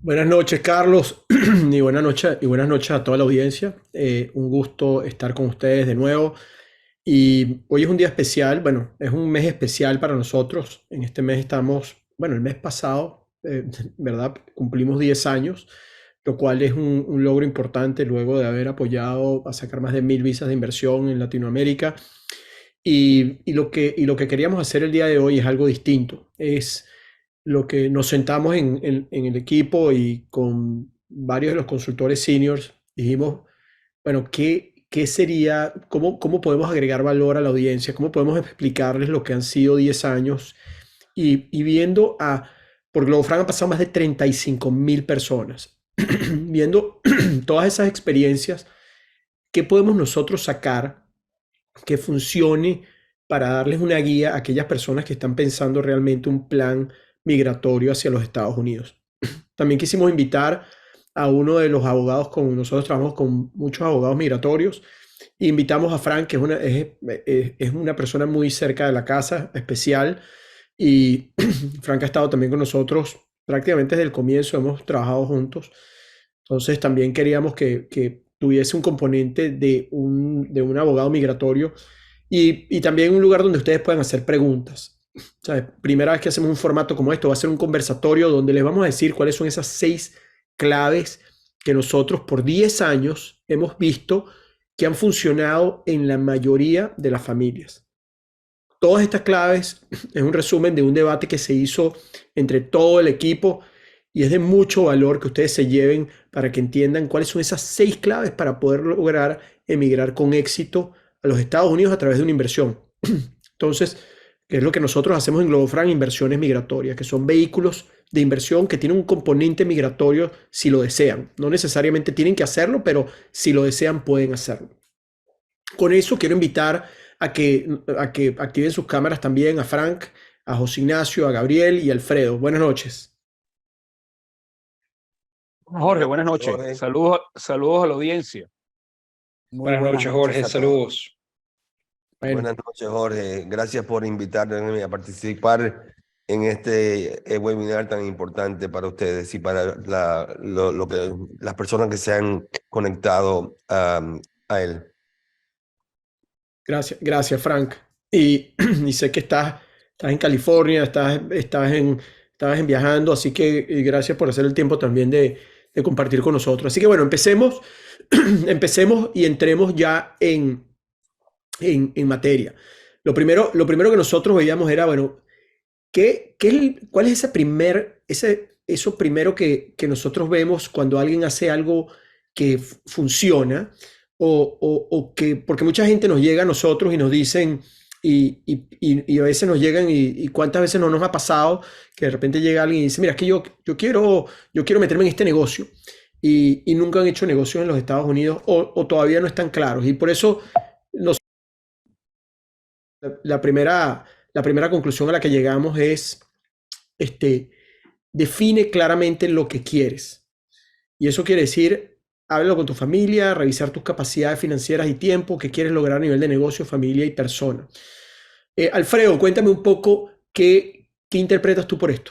Buenas noches, Carlos, y buenas noches a toda la audiencia. Un gusto estar con ustedes de nuevo. Y hoy es un día especial, bueno, es un mes especial para nosotros. En este mes estamos, bueno, el mes pasado, ¿verdad? Cumplimos 10 años, lo cual es un logro importante luego de haber apoyado a sacar más de 1000 visas de inversión en Latinoamérica. Y lo que queríamos hacer el día de hoy es algo distinto. Es lo que nos sentamos en el equipo y con varios de los consultores seniors dijimos, bueno, ¿qué sería, cómo podemos agregar valor a la audiencia? ¿Cómo podemos explicarles lo que han sido 10 años? Y viendo por Globofran han pasado más de 35.000 personas. Viendo todas esas experiencias, ¿qué podemos nosotros sacar que funcione para darles una guía a aquellas personas que están pensando realmente un plan migratorio hacia los Estados Unidos? También quisimos invitar a uno de los abogados, con nosotros trabajamos con muchos abogados migratorios, e invitamos a Frank, que es una persona muy cerca de la casa, especial, y Frank ha estado también con nosotros prácticamente desde el comienzo, hemos trabajado juntos. Entonces también queríamos que tuviese un componente de un abogado migratorio y también un lugar donde ustedes puedan hacer preguntas. O sea, primera vez que hacemos un formato como esto, va a ser un conversatorio donde les vamos a decir cuáles son esas 6 claves que nosotros por 10 años hemos visto que han funcionado en la mayoría de las familias. Todas estas claves es un resumen de un debate que se hizo entre todo el equipo y es de mucho valor que ustedes se lleven para que entiendan cuáles son esas 6 claves para poder lograr emigrar con éxito a los Estados Unidos a través de una inversión. Entonces, ¿qué es lo que nosotros hacemos en Globofran? Inversiones migratorias, que son vehículos de inversión que tienen un componente migratorio si lo desean. No necesariamente tienen que hacerlo, pero si lo desean pueden hacerlo. Con eso quiero invitar a que activen sus cámaras también a Frank, a José Ignacio, a Gabriel y a Alfredo. Buenas noches. Jorge, buenas noches. Jorge, Saludos a la audiencia. Muy Buenas buenas noches, noches Jorge. a todos. Saludos. Bueno, buenas noches, Jorge. Gracias por invitarme a participar en este webinar tan importante para ustedes y para las personas que se han conectado a él. gracias Frank. Y sé que estás en California, estabas en viajando, así que gracias por hacer el tiempo también de compartir con nosotros. Así que bueno, empecemos, empecemos y entremos ya en materia. Lo primero que nosotros veíamos era, bueno, ¿cuál es eso primero que nosotros vemos cuando alguien hace algo que funciona? Porque mucha gente nos llega a nosotros y nos dicen, y a veces nos llegan, y cuántas veces no nos ha pasado que de repente llega alguien y dice, mira, es que yo quiero meterme en este negocio, y nunca han hecho negocios en los Estados Unidos o todavía no están claros. Y por eso la primera, la primera conclusión a la que llegamos es, este, define claramente lo que quieres. Y eso quiere decir, háblalo con tu familia, revisar tus capacidades financieras y tiempo, qué quieres lograr a nivel de negocio, familia y persona. Alfredo, cuéntame un poco qué interpretas tú por esto.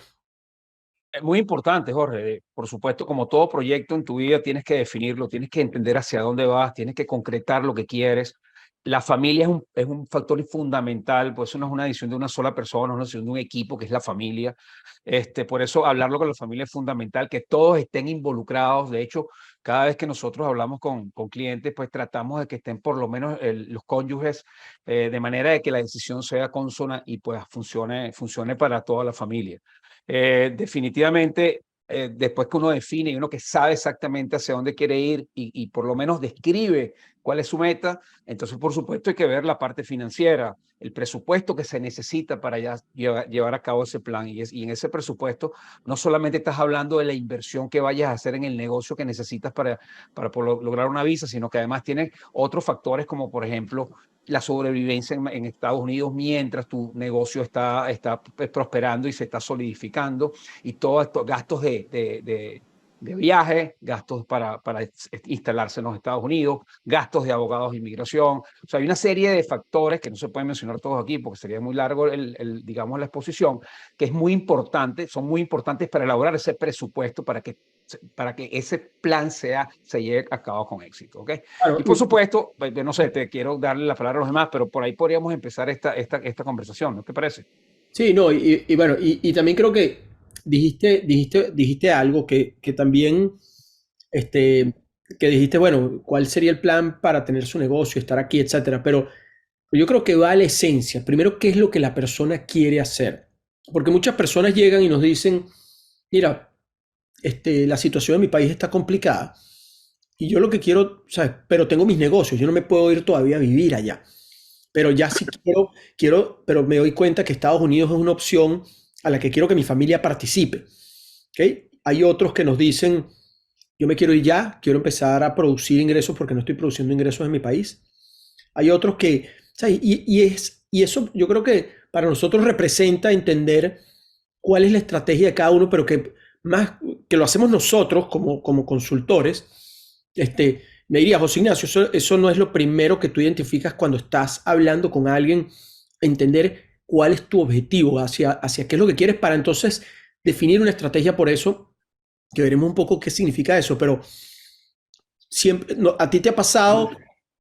Es muy importante, Jorge. Por supuesto, como todo proyecto en tu vida, tienes que definirlo, tienes que entender hacia dónde vas, tienes que concretar lo que quieres. La familia es un factor fundamental, pues eso no es una decisión de una sola persona, es una decisión de un equipo que es la familia. Por eso hablarlo con la familia es fundamental, que todos estén involucrados. De hecho, cada vez que nosotros hablamos con clientes, pues tratamos de que estén por lo menos los cónyuges, de manera de que la decisión sea consona y pues funcione para toda la familia. Definitivamente, después que uno define y uno que sabe exactamente hacia dónde quiere ir y por lo menos describe cuál es su meta, entonces por supuesto hay que ver la parte financiera, el presupuesto que se necesita para ya llevar a cabo ese plan. Y en ese presupuesto no solamente estás hablando de la inversión que vayas a hacer en el negocio que necesitas para lograr una visa, sino que además tiene otros factores como por ejemplo la sobrevivencia en Estados Unidos mientras tu negocio está prosperando y se está solidificando, y todos estos gastos de viaje, gastos para instalarse en los Estados Unidos, gastos de abogados de inmigración. O sea, hay una serie de factores que no se pueden mencionar todos aquí porque sería muy largo digamos, la exposición, que es muy importante, son muy importantes para elaborar ese presupuesto para que para que ese plan se lleve a cabo con éxito, ¿ok? Claro, Y por supuesto, no sé, te quiero darle la palabra a los demás, pero por ahí podríamos empezar esta conversación, ¿no te parece? sí, no, y bueno, y también creo que dijiste algo que también, este, que dijiste, bueno, ¿cuál sería el plan para tener su negocio, estar aquí, etcétera? Pero yo creo que va a la esencia. Primero, ¿qué es lo que la persona quiere hacer? Porque muchas personas llegan y nos dicen, mira, la situación en mi país está complicada y yo lo que quiero, ¿sabes? Pero tengo mis negocios, yo no me puedo ir todavía a vivir allá. Pero ya sí pero me doy cuenta que Estados Unidos es una opción a la que quiero que mi familia participe. ¿Ok? Hay otros que nos dicen, yo me quiero ir ya, quiero empezar a producir ingresos porque no estoy produciendo ingresos en mi país. Hay otros que, ¿sabes? Y eso yo creo que para nosotros representa entender cuál es la estrategia de cada uno, pero que más que lo hacemos nosotros como consultores, me diría, José Ignacio, eso no es lo primero que tú identificas cuando estás hablando con alguien, entender cuál es tu objetivo, hacia qué es lo que quieres para entonces definir una estrategia por eso, que veremos un poco qué significa eso, pero siempre, no, a ti te ha pasado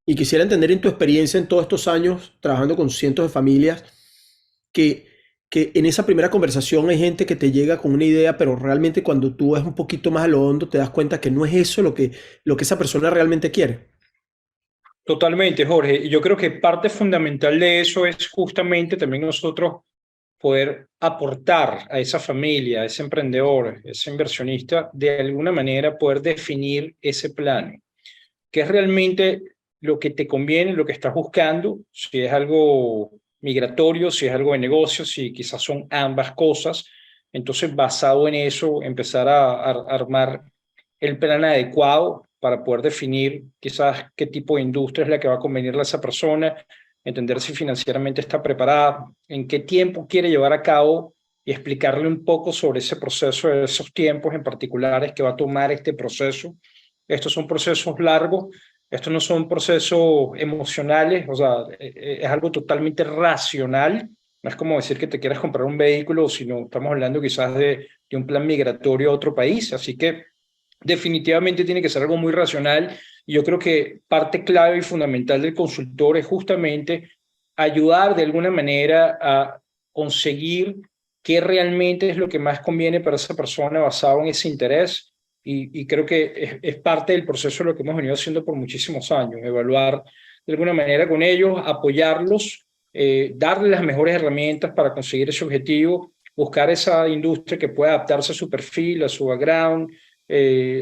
y quisiera entender en tu experiencia en todos estos años trabajando con cientos de familias que, que en esa primera conversación hay gente que te llega con una idea, pero realmente cuando tú vas un poquito más a lo hondo te das cuenta que no es eso lo que esa persona realmente quiere. Totalmente, Jorge. Y yo creo que parte fundamental de eso es justamente también nosotros poder aportar a esa familia, a ese emprendedor, a ese inversionista, de alguna manera poder definir ese plan, qué es realmente lo que te conviene, lo que estás buscando, si es algo migratorio, si es algo de negocio, si quizás son ambas cosas. Entonces, basado en eso, empezar a armar el plan adecuado para poder definir quizás qué tipo de industria es la que va a convenirle a esa persona, entender si financieramente está preparada, en qué tiempo quiere llevar a cabo y explicarle un poco sobre ese proceso, de esos tiempos en particulares que va a tomar este proceso. Estos son procesos largos, estos no son procesos emocionales, o sea, es algo totalmente racional. No es como decir que te quieras comprar un vehículo, sino estamos hablando quizás de un plan migratorio a otro país. Así que definitivamente tiene que ser algo muy racional. Y yo creo que parte clave y fundamental del consultor es justamente ayudar de alguna manera a conseguir qué realmente es lo que más conviene para esa persona basado en ese interés. Y creo que es parte del proceso de lo que hemos venido haciendo por muchísimos años, evaluar de alguna manera con ellos, apoyarlos, darles las mejores herramientas para conseguir ese objetivo, buscar esa industria que pueda adaptarse a su perfil, a su background,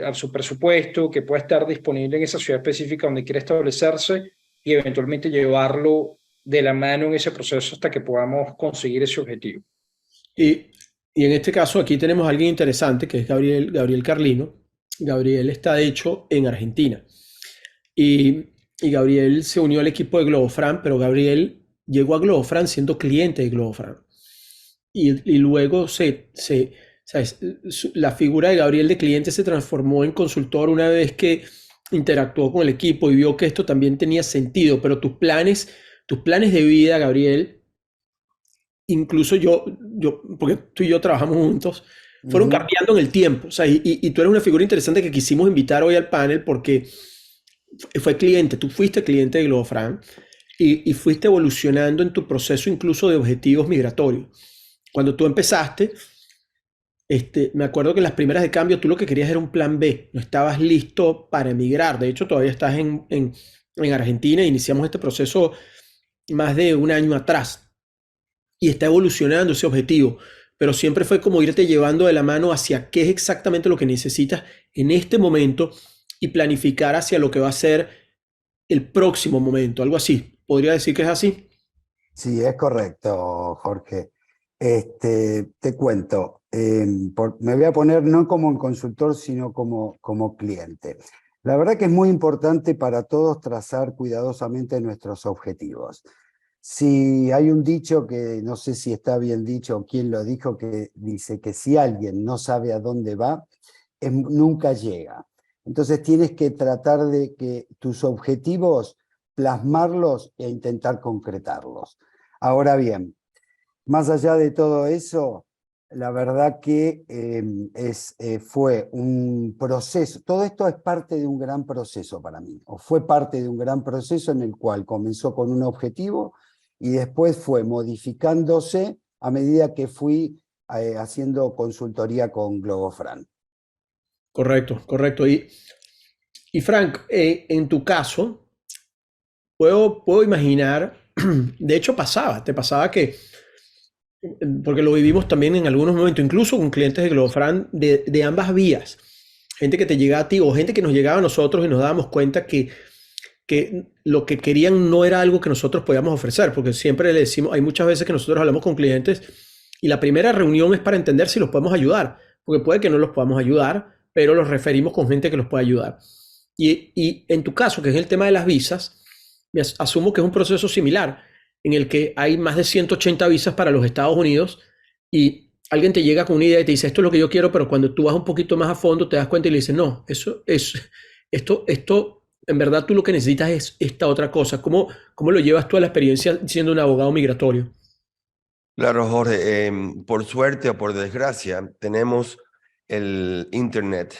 a su presupuesto, que pueda estar disponible en esa ciudad específica donde quiere establecerse y eventualmente llevarlo de la mano en ese proceso hasta que podamos conseguir ese objetivo. Y, y en este caso aquí tenemos a alguien interesante que es Gabriel Carlino. Gabriel está de hecho en Argentina. Y Gabriel se unió al equipo de Globofran, pero Gabriel llegó a Globofran siendo cliente de Globofran. Y luego ¿sabes? La figura de Gabriel de cliente se transformó en consultor una vez que interactuó con el equipo y vio que esto también tenía sentido. Pero tus planes de vida, Gabriel, incluso porque tú y yo trabajamos juntos, fueron cambiando en el tiempo. O sea, y tú eres una figura interesante que quisimos invitar hoy al panel porque fue cliente, tú fuiste cliente de Globofran y fuiste evolucionando en tu proceso incluso de objetivos migratorios. Cuando tú empezaste, me acuerdo que en las primeras de cambio tú lo que querías era un plan B, no estabas listo para emigrar. De hecho, todavía estás en Argentina e iniciamos este proceso más de un año atrás y está evolucionando ese objetivo, pero siempre fue como irte llevando de la mano hacia qué es exactamente lo que necesitas en este momento y planificar hacia lo que va a ser el próximo momento, algo así. ¿Podría decir que es así? Sí, es correcto, Jorge. Te cuento, me voy a poner no como un consultor, sino como cliente. La verdad que es muy importante para todos trazar cuidadosamente nuestros objetivos. Si hay un dicho que no sé si está bien dicho o quién lo dijo, que dice que si alguien no sabe a dónde va, nunca llega. Entonces tienes que tratar de que tus objetivos plasmarlos e intentar concretarlos. Ahora bien, más allá de todo eso, la verdad que fue un proceso, todo esto es parte de un gran proceso para mí, o fue parte de un gran proceso en el cual comenzó con un objetivo y después fue modificándose a medida que fui haciendo consultoría con Globofran. Correcto, correcto. Y Frank, en tu caso, puedo imaginar, de hecho te pasaba que, porque lo vivimos también en algunos momentos, incluso con clientes de Globofran de ambas vías. Gente que te llega a ti o gente que nos llegaba a nosotros y nos dábamos cuenta que lo que querían no era algo que nosotros podíamos ofrecer, porque siempre le decimos, hay muchas veces que nosotros hablamos con clientes y la primera reunión es para entender si los podemos ayudar, porque puede que no los podamos ayudar, pero los referimos con gente que los puede ayudar. Y en tu caso, que es el tema de las visas, asumo que es un proceso similar, en el que hay más de 180 visas para los Estados Unidos y alguien te llega con una idea y te dice, esto es lo que yo quiero, pero cuando tú vas un poquito más a fondo te das cuenta y le dices, no, esto en verdad tú lo que necesitas es esta otra cosa. ¿Cómo lo llevas tú a la experiencia siendo un abogado migratorio? Claro, Jorge, por suerte o por desgracia, tenemos el Internet,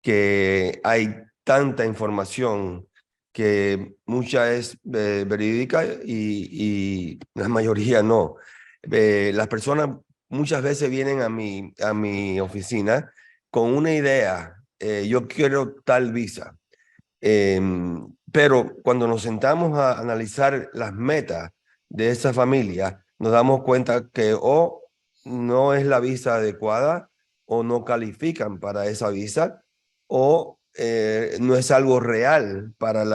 que hay tanta información que mucha es verídica y la mayoría no. Las personas muchas veces vienen a mi oficina con una idea, yo quiero tal visa. Pero cuando nos sentamos a analizar las metas de esa familia, nos damos cuenta que o no es la visa adecuada o no califican para esa visa o no es algo real para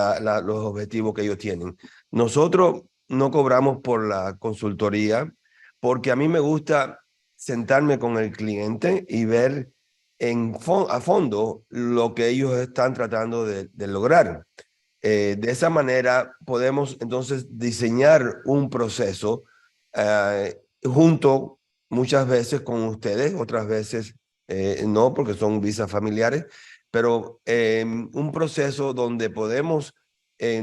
los objetivos que ellos tienen. Nosotros no cobramos por la consultoría porque a mí me gusta sentarme con el cliente y ver a fondo lo que ellos están tratando de lograr. De esa manera podemos entonces diseñar un proceso junto muchas veces con ustedes, otras veces no, porque son visas familiares, pero un proceso donde podemos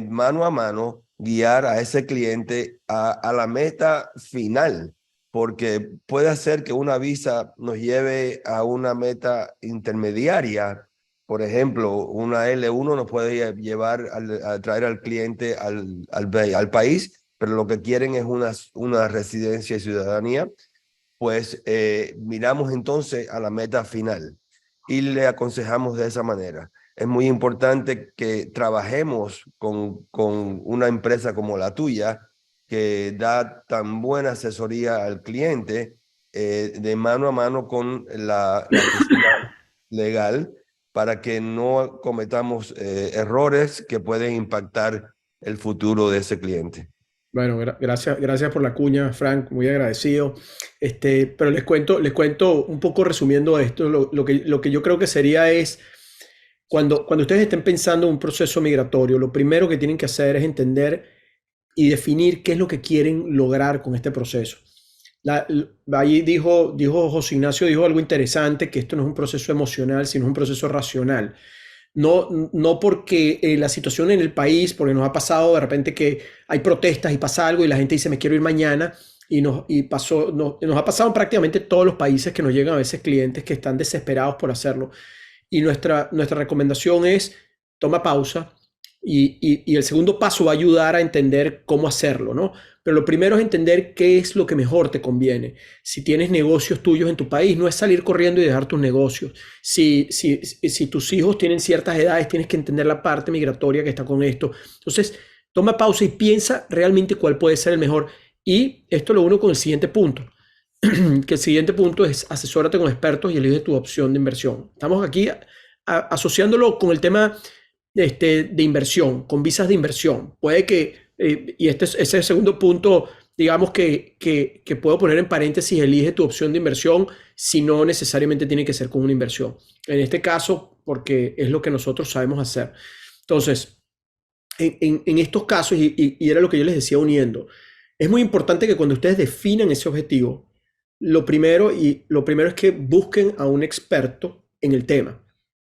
mano a mano guiar a ese cliente a la meta final, porque puede hacer que una visa nos lleve a una meta intermediaria. Por ejemplo, una L1 nos puede llevar a traer al cliente al país, pero lo que quieren es una residencia y ciudadanía. Pues miramos entonces a la meta final y le aconsejamos de esa manera. Es muy importante que trabajemos con una empresa como la tuya, que da tan buena asesoría al cliente de mano a mano con la oficina legal para que no cometamos errores que pueden impactar el futuro de ese cliente. Bueno, gracias por la cuña, Frank, muy agradecido. Pero les cuento un poco resumiendo esto, lo que yo creo que sería es, cuando ustedes estén pensando en un proceso migratorio, lo primero que tienen que hacer es entender y definir qué es lo que quieren lograr con este proceso. Ahí José Ignacio dijo algo interesante, que esto no es un proceso emocional, sino un proceso racional. No porque la situación en el país, porque nos ha pasado de repente que hay protestas y pasa algo y la gente dice me quiero ir mañana nos ha pasado en prácticamente todos los países que nos llegan a veces clientes que están desesperados por hacerlo. Y nuestra recomendación es toma pausa y el segundo paso va a ayudar a entender cómo hacerlo, ¿no? Pero lo primero es entender qué es lo que mejor te conviene. Si tienes negocios tuyos en tu país, no es salir corriendo y dejar tus negocios. Si tus hijos tienen ciertas edades, tienes que entender la parte migratoria que está con esto. Entonces, toma pausa y piensa realmente cuál puede ser el mejor. Y esto lo uno con el siguiente punto, que el siguiente punto es asesórate con expertos y elige tu opción de inversión. Estamos aquí asociándolo con el tema de inversión, con visas de inversión. Puede que, y ese es el segundo punto, digamos que puedo poner en paréntesis, elige tu opción de inversión, si no necesariamente tiene que ser con una inversión. En este caso, porque es lo que nosotros sabemos hacer. Entonces, en estos casos, y era lo que yo les decía uniendo, es muy importante que cuando ustedes definan ese objetivo, lo primero es que busquen a un experto en el tema.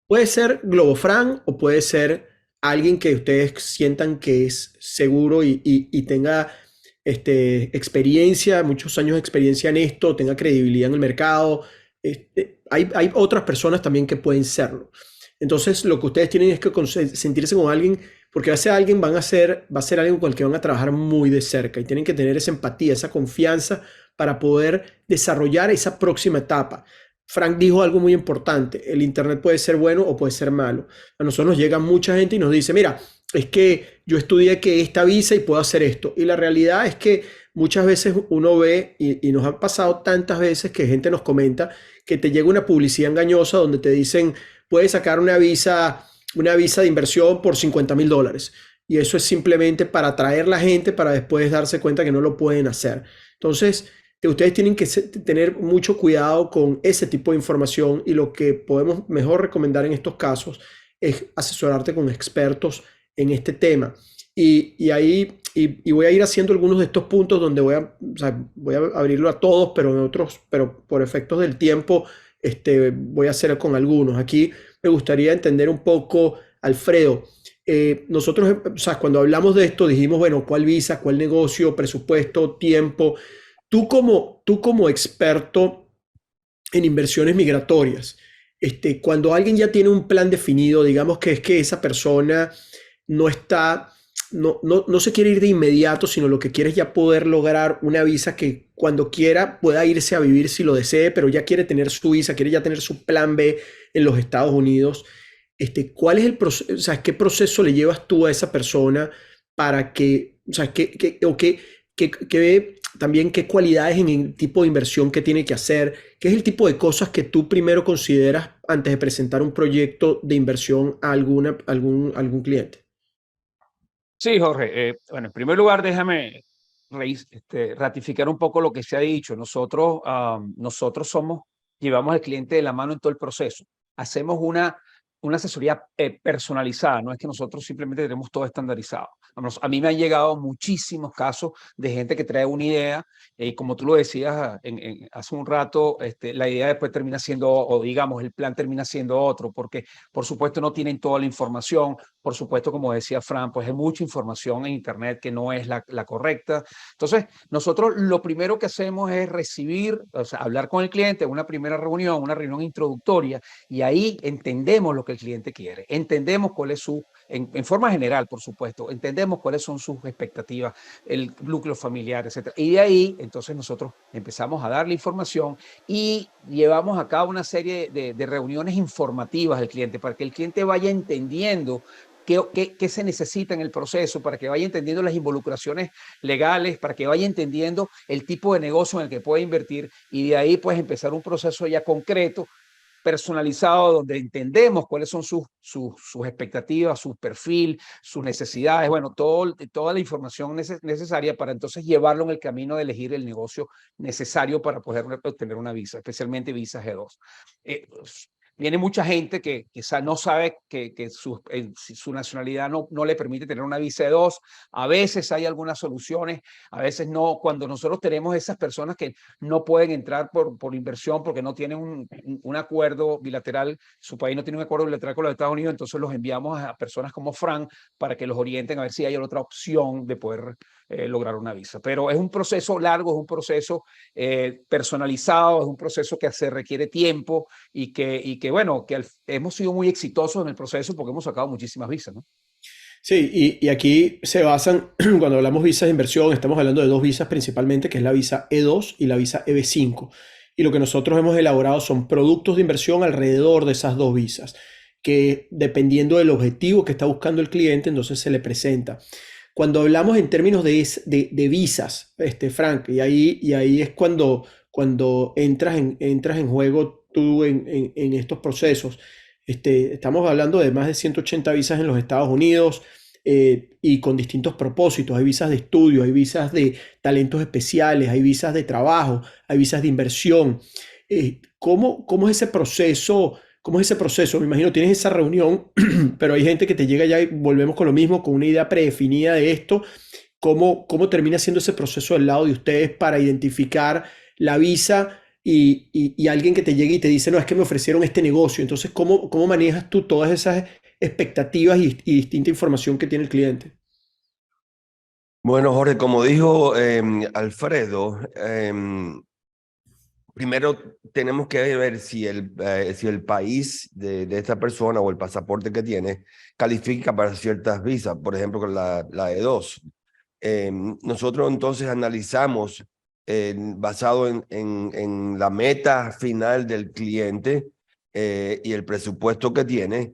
Puede ser Globofran o puede ser alguien que ustedes sientan que es seguro y tenga experiencia, muchos años de experiencia en esto, tenga credibilidad en el mercado. Hay otras personas también que pueden serlo. Entonces, lo que ustedes tienen es que sentirse con alguien, porque va a ser alguien, va a ser alguien con el que van a trabajar muy de cerca y tienen que tener esa empatía, esa confianza para poder desarrollar esa próxima etapa. Frank dijo algo muy importante: el Internet puede ser bueno o puede ser malo. A nosotros nos llega mucha gente y nos dice, mira, es que yo estudié que esta visa y puedo hacer esto. Y la realidad es que muchas veces uno ve, y nos ha pasado tantas veces que gente nos comenta que te llega una publicidad engañosa donde te dicen, puedes sacar una visa de inversión por $50,000. Y eso es simplemente para atraer la gente para después darse cuenta que no lo pueden hacer. Entonces, ustedes tienen que tener mucho cuidado con ese tipo de información, y lo que podemos mejor recomendar en estos casos es asesorarte con expertos en este tema. Y voy a ir haciendo algunos de estos puntos donde voy a abrirlo a todos, pero en otros, pero por efectos del tiempo, voy a hacer con algunos. Aquí me gustaría entender un poco, Alfredo. Nosotros, cuando hablamos de esto dijimos, bueno, ¿cuál visa, cuál negocio, presupuesto, tiempo? Tú como experto en inversiones migratorias, cuando alguien ya tiene un plan definido, digamos que es que esa persona no se quiere ir de inmediato, sino lo que quiere es ya poder lograr una visa que cuando quiera pueda irse a vivir si lo desee, pero ya quiere tener su visa, quiere ya tener su plan B en los Estados Unidos. ¿Cuál es el proceso? O sea, ¿qué proceso le llevas tú a esa persona para que, o sea, también qué cualidades en el tipo de inversión que tiene que hacer? ¿Qué es el tipo de cosas que tú primero consideras antes de presentar un proyecto de inversión a algún cliente? Sí, Jorge. Bueno, en primer lugar, déjame ratificar un poco lo que se ha dicho. Nosotros llevamos al cliente de la mano en todo el proceso. Hacemos una asesoría personalizada, no es que nosotros simplemente tenemos todo estandarizado. A mí me han llegado muchísimos casos de gente que trae una idea y como tú lo decías hace un rato, la idea después termina siendo, o digamos, el plan termina siendo otro, porque por supuesto no tienen toda la información. Por supuesto, como decía Fran, pues hay mucha información en Internet que no es la correcta. Entonces, nosotros lo primero que hacemos es recibir, o sea, hablar con el cliente, una primera reunión, una reunión introductoria, y ahí entendemos lo que el cliente quiere, entendemos cuál es en forma general, por supuesto, entendemos cuáles son sus expectativas, el núcleo familiar, etcétera. Y de ahí, entonces, nosotros empezamos a darle información y llevamos a cabo una serie de reuniones informativas al cliente para que el cliente vaya entendiendo qué se necesita en el proceso, para que vaya entendiendo las involucraciones legales, para que vaya entendiendo el tipo de negocio en el que puede invertir, y de ahí pues empezar un proceso ya concreto, personalizado, donde entendemos cuáles son sus expectativas, su perfil, sus necesidades, bueno, toda la información necesaria para entonces llevarlo en el camino de elegir el negocio necesario para poder obtener una visa, especialmente visa G2. Viene mucha gente que no sabe que su nacionalidad no le permite tener una visa E2. A veces hay algunas soluciones, a veces no. Cuando nosotros tenemos esas personas que no pueden entrar por inversión porque no tienen un acuerdo bilateral, su país no tiene un acuerdo bilateral con los Estados Unidos, entonces los enviamos a personas como Fran para que los orienten a ver si hay otra opción de poder lograr una visa. Pero es un proceso largo, es un proceso personalizado, es un proceso que se requiere tiempo y que bueno, que hemos sido muy exitosos en el proceso porque hemos sacado muchísimas visas, ¿no? Sí, y aquí se basan, cuando hablamos visas de inversión, estamos hablando de dos visas principalmente, que es la visa E2 y la visa EB5. Y lo que nosotros hemos elaborado son productos de inversión alrededor de esas dos visas, que dependiendo del objetivo que está buscando el cliente, entonces se le presenta. Cuando hablamos en términos de visas, Frank, y ahí es cuando entras en juego tú en estos procesos. Estamos hablando de más de 180 visas en los Estados Unidos, y con distintos propósitos. Hay visas de estudio, hay visas de talentos especiales, hay visas de trabajo, hay visas de inversión. ¿Cómo es ese proceso? ¿Cómo es ese proceso? Me imagino tienes esa reunión, pero hay gente que te llega ya y volvemos con lo mismo, con una idea predefinida de esto. ¿Cómo termina siendo ese proceso del lado de ustedes para identificar la visa y alguien que te llegue y te dice, no, es que me ofrecieron este negocio? Entonces, ¿cómo manejas tú todas esas expectativas y distinta información que tiene el cliente? Bueno, Jorge, como dijo Alfredo, primero tenemos que ver si el país de esta persona o el pasaporte que tiene califica para ciertas visas, por ejemplo, con la E2. Nosotros entonces analizamos, basado en la meta final del cliente y el presupuesto que tiene,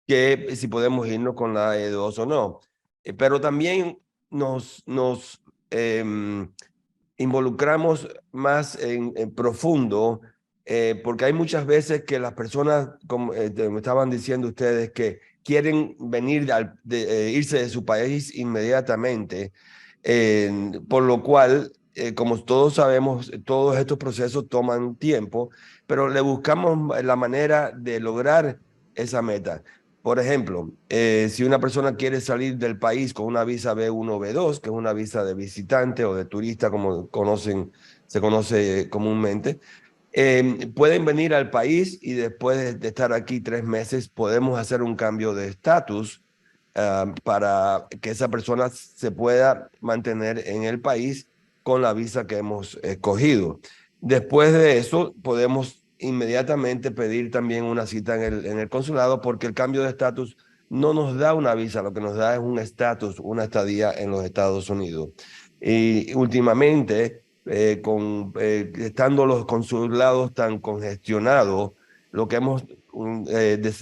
que si podemos irnos con la E2 o no. Pero también nos involucramos más en profundo, porque hay muchas veces que las personas, como me estaban diciendo ustedes, que quieren venir irse de su país inmediatamente, por lo cual, como todos sabemos, todos estos procesos toman tiempo, pero le buscamos la manera de lograr esa meta. Por ejemplo, si una persona quiere salir del país con una visa B1 o B2, que es una visa de visitante o de turista, como se conoce comúnmente, pueden venir al país y después de estar aquí 3 meses podemos hacer un cambio de estatus para que esa persona se pueda mantener en el país con la visa que hemos escogido. Después de eso, podemos inmediatamente pedir también una cita en el consulado, porque el cambio de estatus no nos da una visa, lo que nos da es un estatus, una estadía en los Estados Unidos. Y últimamente, estando los consulados tan congestionados, lo que hemos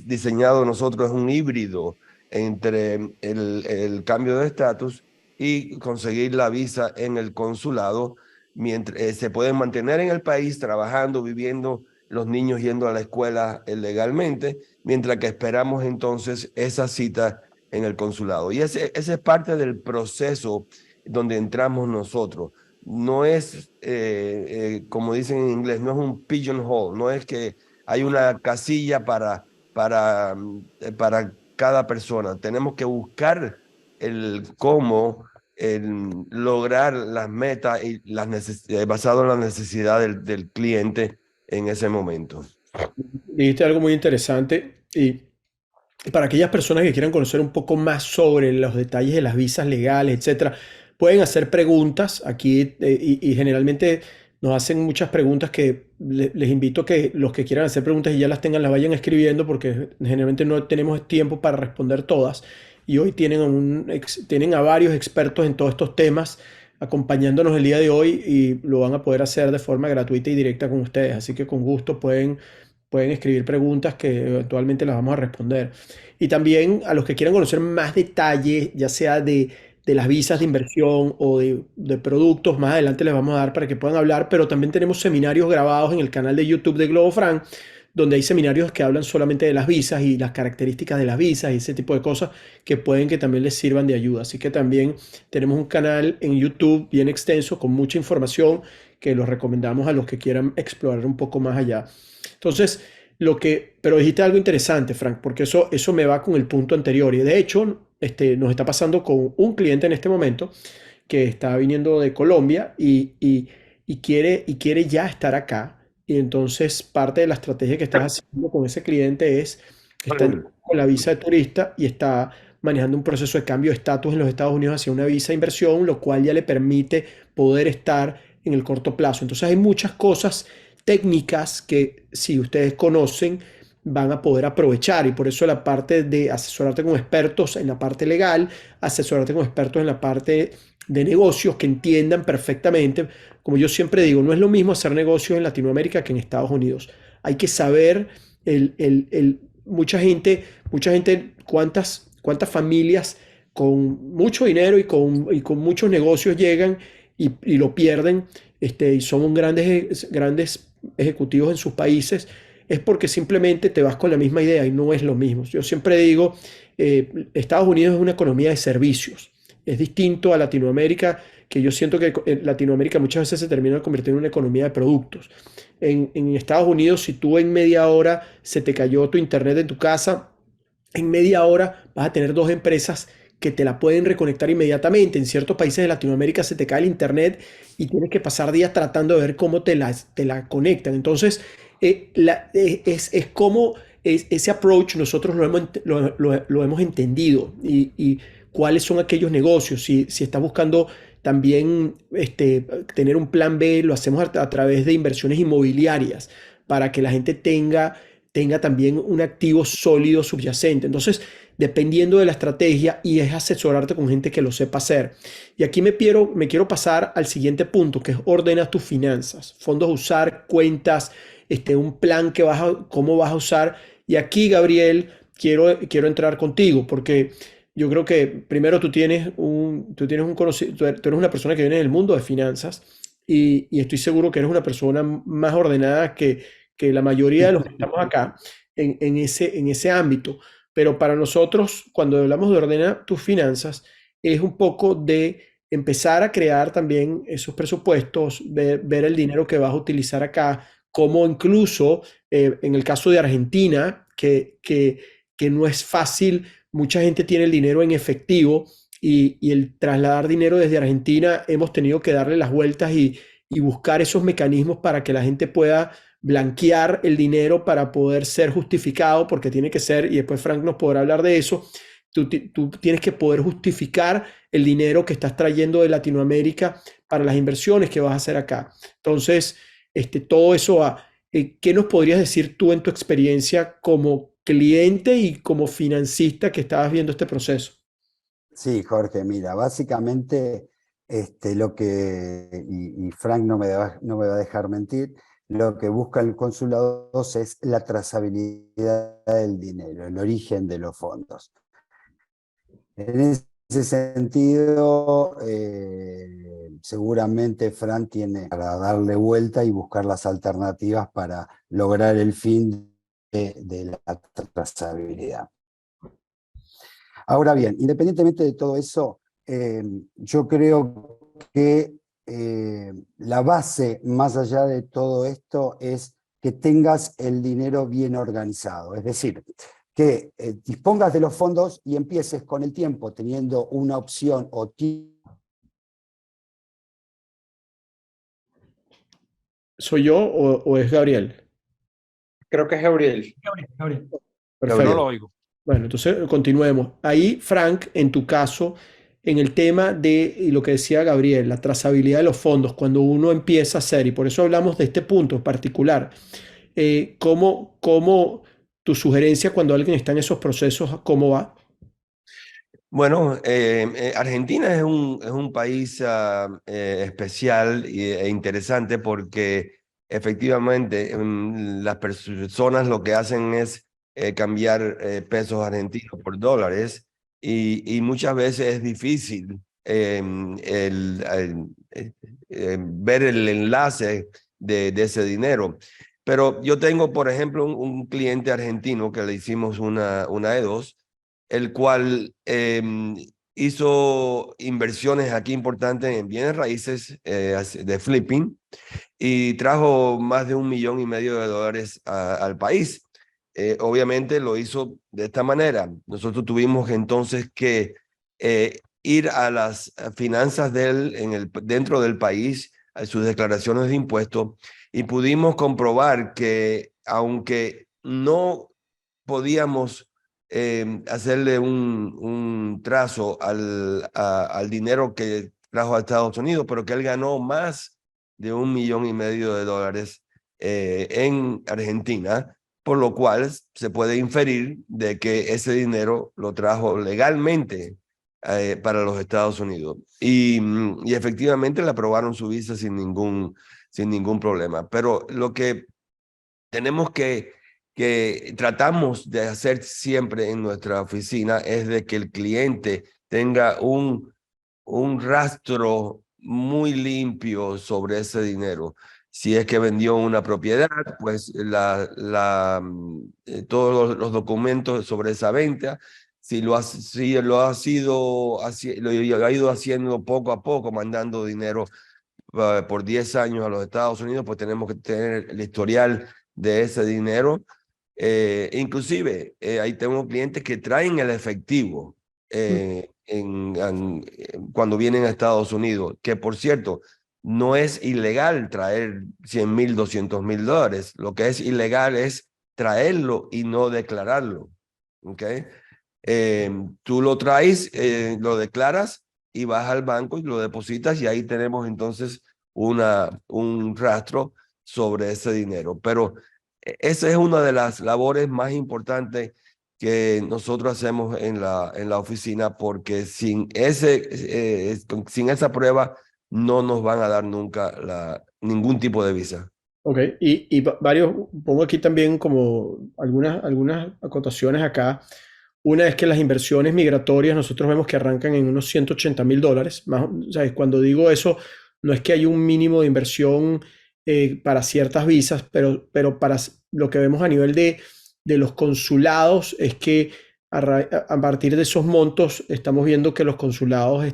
diseñado nosotros es un híbrido entre el cambio de estatus y conseguir la visa en el consulado, mientras se pueden mantener en el país trabajando, viviendo, los niños yendo a la escuela legalmente, mientras que esperamos entonces esa cita en el consulado. Y ese es parte del proceso donde entramos nosotros. No es, como dicen en inglés, no es un pigeonhole, no es que hay una casilla para cada persona. Tenemos que buscar el cómo lograr las metas y basado en la necesidad del cliente en ese momento. Dijiste algo muy interesante y para aquellas personas que quieran conocer un poco más sobre los detalles de las visas legales, etcétera, pueden hacer preguntas aquí y generalmente nos hacen muchas preguntas que les invito a que los que quieran hacer preguntas y ya las tengan, las vayan escribiendo porque generalmente no tenemos tiempo para responder todas. Y hoy tienen a varios expertos en todos estos temas acompañándonos el día de hoy y lo van a poder hacer de forma gratuita y directa con ustedes. Así que con gusto pueden escribir preguntas que eventualmente las vamos a responder. Y también a los que quieran conocer más detalles, ya sea de las visas de inversión o de productos, más adelante les vamos a dar para que puedan hablar, pero también tenemos seminarios grabados en el canal de YouTube de GloboFran, donde hay seminarios que hablan solamente de las visas y las características de las visas y ese tipo de cosas que pueden que también les sirvan de ayuda. Así que también tenemos un canal en YouTube bien extenso con mucha información que los recomendamos a los que quieran explorar un poco más allá. Entonces, pero dijiste algo interesante, Frank, porque eso me va con el punto anterior. Y de hecho, nos está pasando con un cliente en este momento que está viniendo de Colombia y quiere ya estar acá. Y entonces parte de la estrategia que estás haciendo con ese cliente es que está con la visa de turista y está manejando un proceso de cambio de estatus en los Estados Unidos hacia una visa de inversión, lo cual ya le permite poder estar en el corto plazo. Entonces hay muchas cosas técnicas que si ustedes conocen van a poder aprovechar y por eso la parte de asesorarte con expertos en la parte legal, asesorarte con expertos en la parte de negocios que entiendan perfectamente. Como yo siempre digo, no es lo mismo hacer negocios en Latinoamérica que en Estados Unidos. Hay que saber mucha gente, cuántas familias con mucho dinero y con muchos negocios llegan y lo pierden y son grandes ejecutivos en sus países, es porque simplemente te vas con la misma idea y no es lo mismo. Yo siempre digo, Estados Unidos es una economía de servicios. Es distinto a Latinoamérica, que yo siento que en Latinoamérica muchas veces se termina convirtiendo en una economía de productos. En Estados Unidos, si tú en media hora se te cayó tu internet en tu casa, en media hora vas a tener dos empresas que te la pueden reconectar inmediatamente. En ciertos países de Latinoamérica se te cae el internet y tienes que pasar días tratando de ver cómo te la conectan. Entonces, es como ese approach nosotros lo hemos entendido y cuáles son aquellos negocios. Si estás buscando también tener un plan B, lo hacemos a través de inversiones inmobiliarias para que la gente tenga también un activo sólido subyacente. Entonces, dependiendo de la estrategia, y es asesorarte con gente que lo sepa hacer. Y aquí me quiero pasar al siguiente punto, que es ordena tus finanzas, fondos a usar, cuentas, un plan cómo vas a usar. Y aquí, Gabriel, quiero entrar contigo, porque yo creo que primero tú eres una persona que viene del mundo de finanzas, y estoy seguro que eres una persona más ordenada que la mayoría de los que estamos acá en ese ámbito. Pero para nosotros, cuando hablamos de ordenar tus finanzas, es un poco de empezar a crear también esos presupuestos, ver el dinero que vas a utilizar acá, como incluso en el caso de Argentina, que no es fácil, mucha gente tiene el dinero en efectivo, y el trasladar dinero desde Argentina hemos tenido que darle las vueltas y buscar esos mecanismos para que la gente pueda blanquear el dinero para poder ser justificado, porque tiene que ser, y después Frank nos podrá hablar de eso, tú tienes que poder justificar el dinero que estás trayendo de Latinoamérica para las inversiones que vas a hacer acá. Entonces, todo eso, ¿qué nos podrías decir tú en tu experiencia como cliente y como financista que estabas viendo este proceso? Sí, Jorge, mira, básicamente lo que, y Frank no me va a dejar mentir, lo que busca el consulado 2 es la trazabilidad del dinero, el origen de los fondos. En ese sentido, seguramente Frank tiene para darle vuelta y buscar las alternativas para lograr el fin de la trazabilidad. Ahora bien, independientemente de todo eso, yo creo que la base, más allá de todo esto, es que tengas el dinero bien organizado. Es decir, que dispongas de los fondos y empieces con el tiempo teniendo una opción o ¿Soy yo o es Gabriel? Creo que es Gabriel. Gabriel. Perfecto. No lo oigo. Bueno, entonces continuemos. Ahí, Frank, en tu caso, en el tema de y lo que decía Gabriel, la trazabilidad de los fondos, cuando uno empieza a hacer, y por eso hablamos de este punto en particular, ¿cómo tu sugerencia cuando alguien está en esos procesos, cómo va? Bueno, Argentina es un país especial e interesante porque efectivamente las personas lo que hacen es cambiar pesos argentinos por dólares y muchas veces es difícil ver el enlace de ese dinero. Pero yo tengo, por ejemplo, un cliente argentino que le hicimos una E2, el cual hizo inversiones aquí importantes en bienes raíces de flipping y trajo más de $1,500,000 al país. Obviamente lo hizo de esta manera. Nosotros tuvimos entonces que ir a las finanzas de él dentro del país, a sus declaraciones de impuestos, y pudimos comprobar que aunque no podíamos hacerle un trazo al dinero que trajo a Estados Unidos, pero que él ganó más de $1,500,000 en Argentina, por lo cual se puede inferir de que ese dinero lo trajo legalmente para los Estados Unidos. Y efectivamente le aprobaron su visa sin ningún problema. Pero lo que tenemos que tratamos de hacer siempre en nuestra oficina es de que el cliente tenga un rastro muy limpio sobre ese dinero. Si es que vendió una propiedad, pues todos los documentos sobre esa venta. Si lo ha ido haciendo poco a poco, mandando dinero por 10 años a los Estados Unidos, pues tenemos que tener el historial de ese dinero. Inclusive, ahí tengo clientes que traen el efectivo cuando vienen a Estados Unidos, que por cierto, no es ilegal traer 100,000, 200,000 dólares. Lo que es ilegal es traerlo y no declararlo. ¿Okay? Tú lo traes, lo declaras y vas al banco y lo depositas y ahí tenemos entonces un rastro sobre ese dinero. Pero esa es una de las labores más importantes que nosotros hacemos en la oficina, porque sin sin esa prueba no nos van a dar nunca ningún tipo de visa. Ok, varios, pongo aquí también como algunas acotaciones acá. Una es que las inversiones migratorias nosotros vemos que arrancan en unos $180,000. O sea, cuando digo eso, no es que hay un mínimo de inversión para ciertas visas, pero para lo que vemos a nivel de los consulados es que a partir de esos montos estamos viendo que los consulados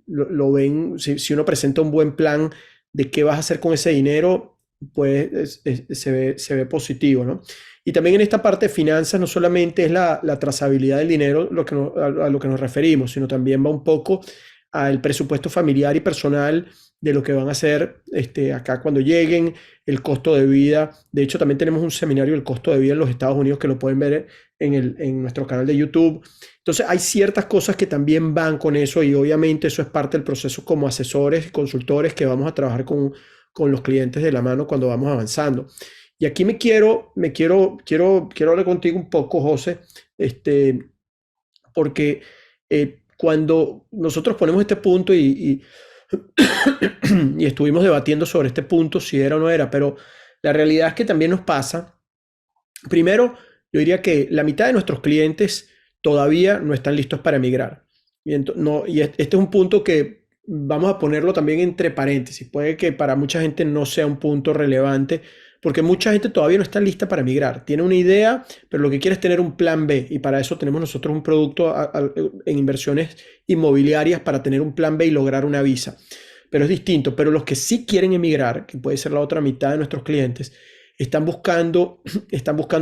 lo ven, si uno presenta un buen plan de qué vas a hacer con ese dinero, pues se ve positivo, ¿no? Y también en esta parte de finanzas no solamente es la trazabilidad del dinero a lo que nos referimos, sino también va un poco al presupuesto familiar y personal de lo que van a hacer acá cuando lleguen, el costo de vida. De hecho, también tenemos un seminario del costo de vida en los Estados Unidos que lo pueden ver en nuestro canal de YouTube. Entonces, hay ciertas cosas que también van con eso y obviamente eso es parte del proceso como asesores y consultores que vamos a trabajar con los clientes de la mano cuando vamos avanzando. Y aquí quiero hablar contigo un poco, José, porque cuando nosotros ponemos este punto y estuvimos debatiendo sobre este punto, si era o no era, pero la realidad es que también nos pasa. Primero, yo diría que la mitad de nuestros clientes todavía no están listos para emigrar. Y este es un punto que vamos a ponerlo también entre paréntesis. Puede que para mucha gente no sea un punto relevante, porque mucha gente todavía no está lista para emigrar. Tiene una idea, pero lo que quiere es tener un plan B. Y para eso tenemos nosotros un producto en inversiones inmobiliarias para tener un plan B y lograr una visa. Pero es distinto. Pero los que sí quieren emigrar, que puede ser la otra mitad de nuestros clientes, están buscando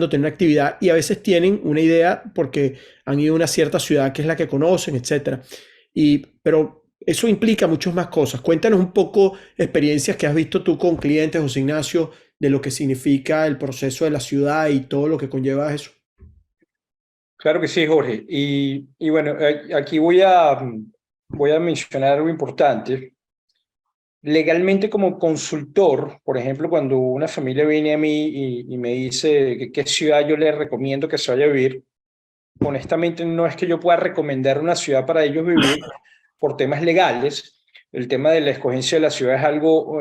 tener una actividad y a veces tienen una idea porque han ido a una cierta ciudad que es la que conocen, etc. Pero eso implica muchas más cosas. Cuéntanos un poco experiencias que has visto tú con clientes, José Ignacio, de lo que significa el proceso de la ciudad y todo lo que conlleva eso. Claro que sí, Jorge. Y bueno, aquí voy a mencionar algo importante. Legalmente, como consultor, por ejemplo, cuando una familia viene a mí y me dice qué ciudad yo les recomiendo que se vaya a vivir, honestamente no es que yo pueda recomendar una ciudad para ellos vivir por temas legales. El tema de la escogencia de la ciudad es algo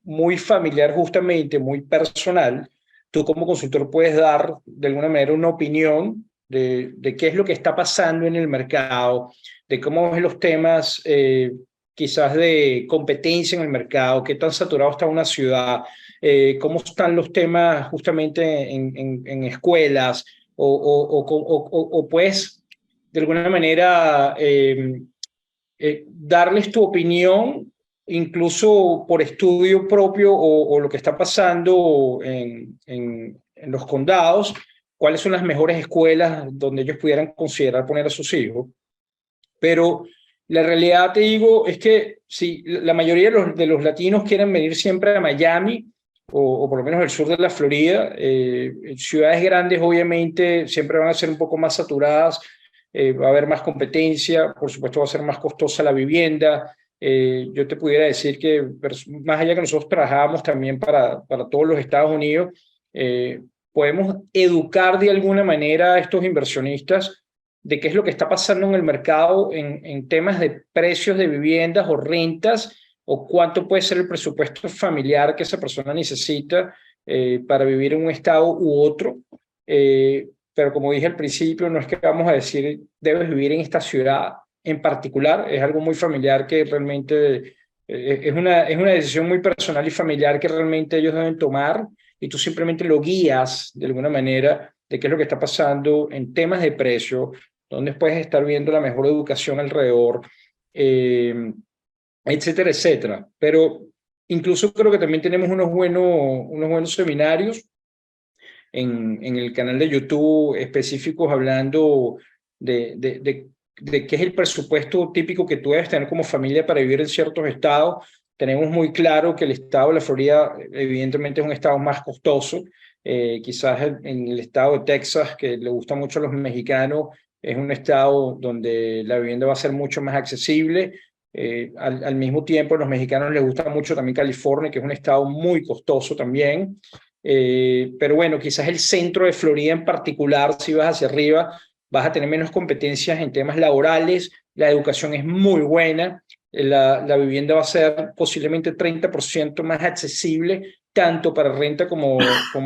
muy familiar, justamente, muy personal. Tú como consultor puedes dar de alguna manera una opinión de qué es lo que está pasando en el mercado, de cómo ves los temas quizás de competencia en el mercado, qué tan saturado está una ciudad, cómo están los temas justamente en escuelas, o pues de alguna manera darles tu opinión, incluso por estudio propio o lo que está pasando en los condados, cuáles son las mejores escuelas donde ellos pudieran considerar poner a sus hijos. Pero la realidad, te digo, es que si la mayoría de los latinos quieren venir siempre a Miami, o por lo menos el sur de la Florida, ciudades grandes obviamente siempre van a ser un poco más saturadas, va a haber más competencia, por supuesto va a ser más costosa la vivienda. Yo te pudiera decir que más allá que nosotros trabajamos también para todos los Estados Unidos, podemos educar de alguna manera a estos inversionistas de qué es lo que está pasando en el mercado en temas de precios de viviendas o rentas, o cuánto puede ser el presupuesto familiar que esa persona necesita para vivir en un estado u otro. Pero como dije al principio, no es que vamos a decir debes vivir en esta ciudad en particular, es algo muy familiar que realmente es una decisión muy personal y familiar que realmente ellos deben tomar, y tú simplemente lo guías de alguna manera de qué es lo que está pasando en temas de precio, dónde puedes estar viendo la mejor educación alrededor, etcétera, etcétera. Pero incluso creo que también tenemos unos buenos seminarios en el canal de YouTube específicos hablando de qué es el presupuesto típico que tú debes tener como familia para vivir en ciertos estados. Tenemos muy claro que el estado de la Florida evidentemente es un estado más costoso. Quizás en el estado de Texas, que le gusta mucho a los mexicanos, es un estado donde la vivienda va a ser mucho más accesible. Al mismo tiempo, a los mexicanos les gusta mucho también California, que es un estado muy costoso también. Pero bueno, quizás el centro de Florida en particular, si vas hacia arriba, vas a tener menos competencias en temas laborales, la educación es muy buena, la vivienda va a ser posiblemente 30% más accesible, tanto para renta como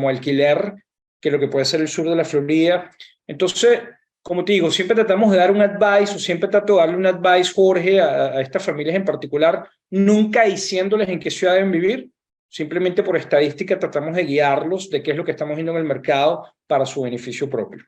alquiler, que lo que puede ser el sur de la Florida. Entonces, como te digo, siempre tratamos de dar un advice, o siempre trato de darle un advice, Jorge, a estas familias en particular, nunca diciéndoles en qué ciudad deben vivir, simplemente por estadística tratamos de guiarlos de qué es lo que estamos viendo en el mercado para su beneficio propio.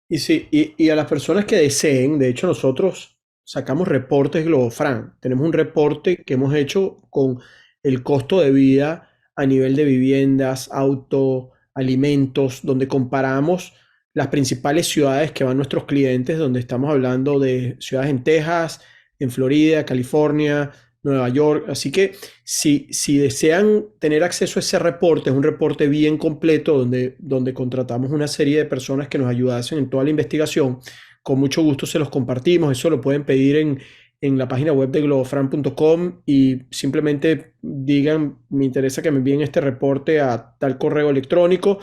Y sí, y a las personas que deseen, de hecho nosotros sacamos reportes Globofran. Tenemos un reporte que hemos hecho con el costo de vida a nivel de viviendas, auto, alimentos, donde comparamos las principales ciudades que van nuestros clientes, donde estamos hablando de ciudades en Texas, en Florida, California, Nueva York. Así que si desean tener acceso a ese reporte, es un reporte bien completo donde contratamos una serie de personas que nos ayudasen en toda la investigación. Con mucho gusto se los compartimos. Eso lo pueden pedir en la página web de globofran.com y simplemente digan, me interesa que me envíen este reporte a tal correo electrónico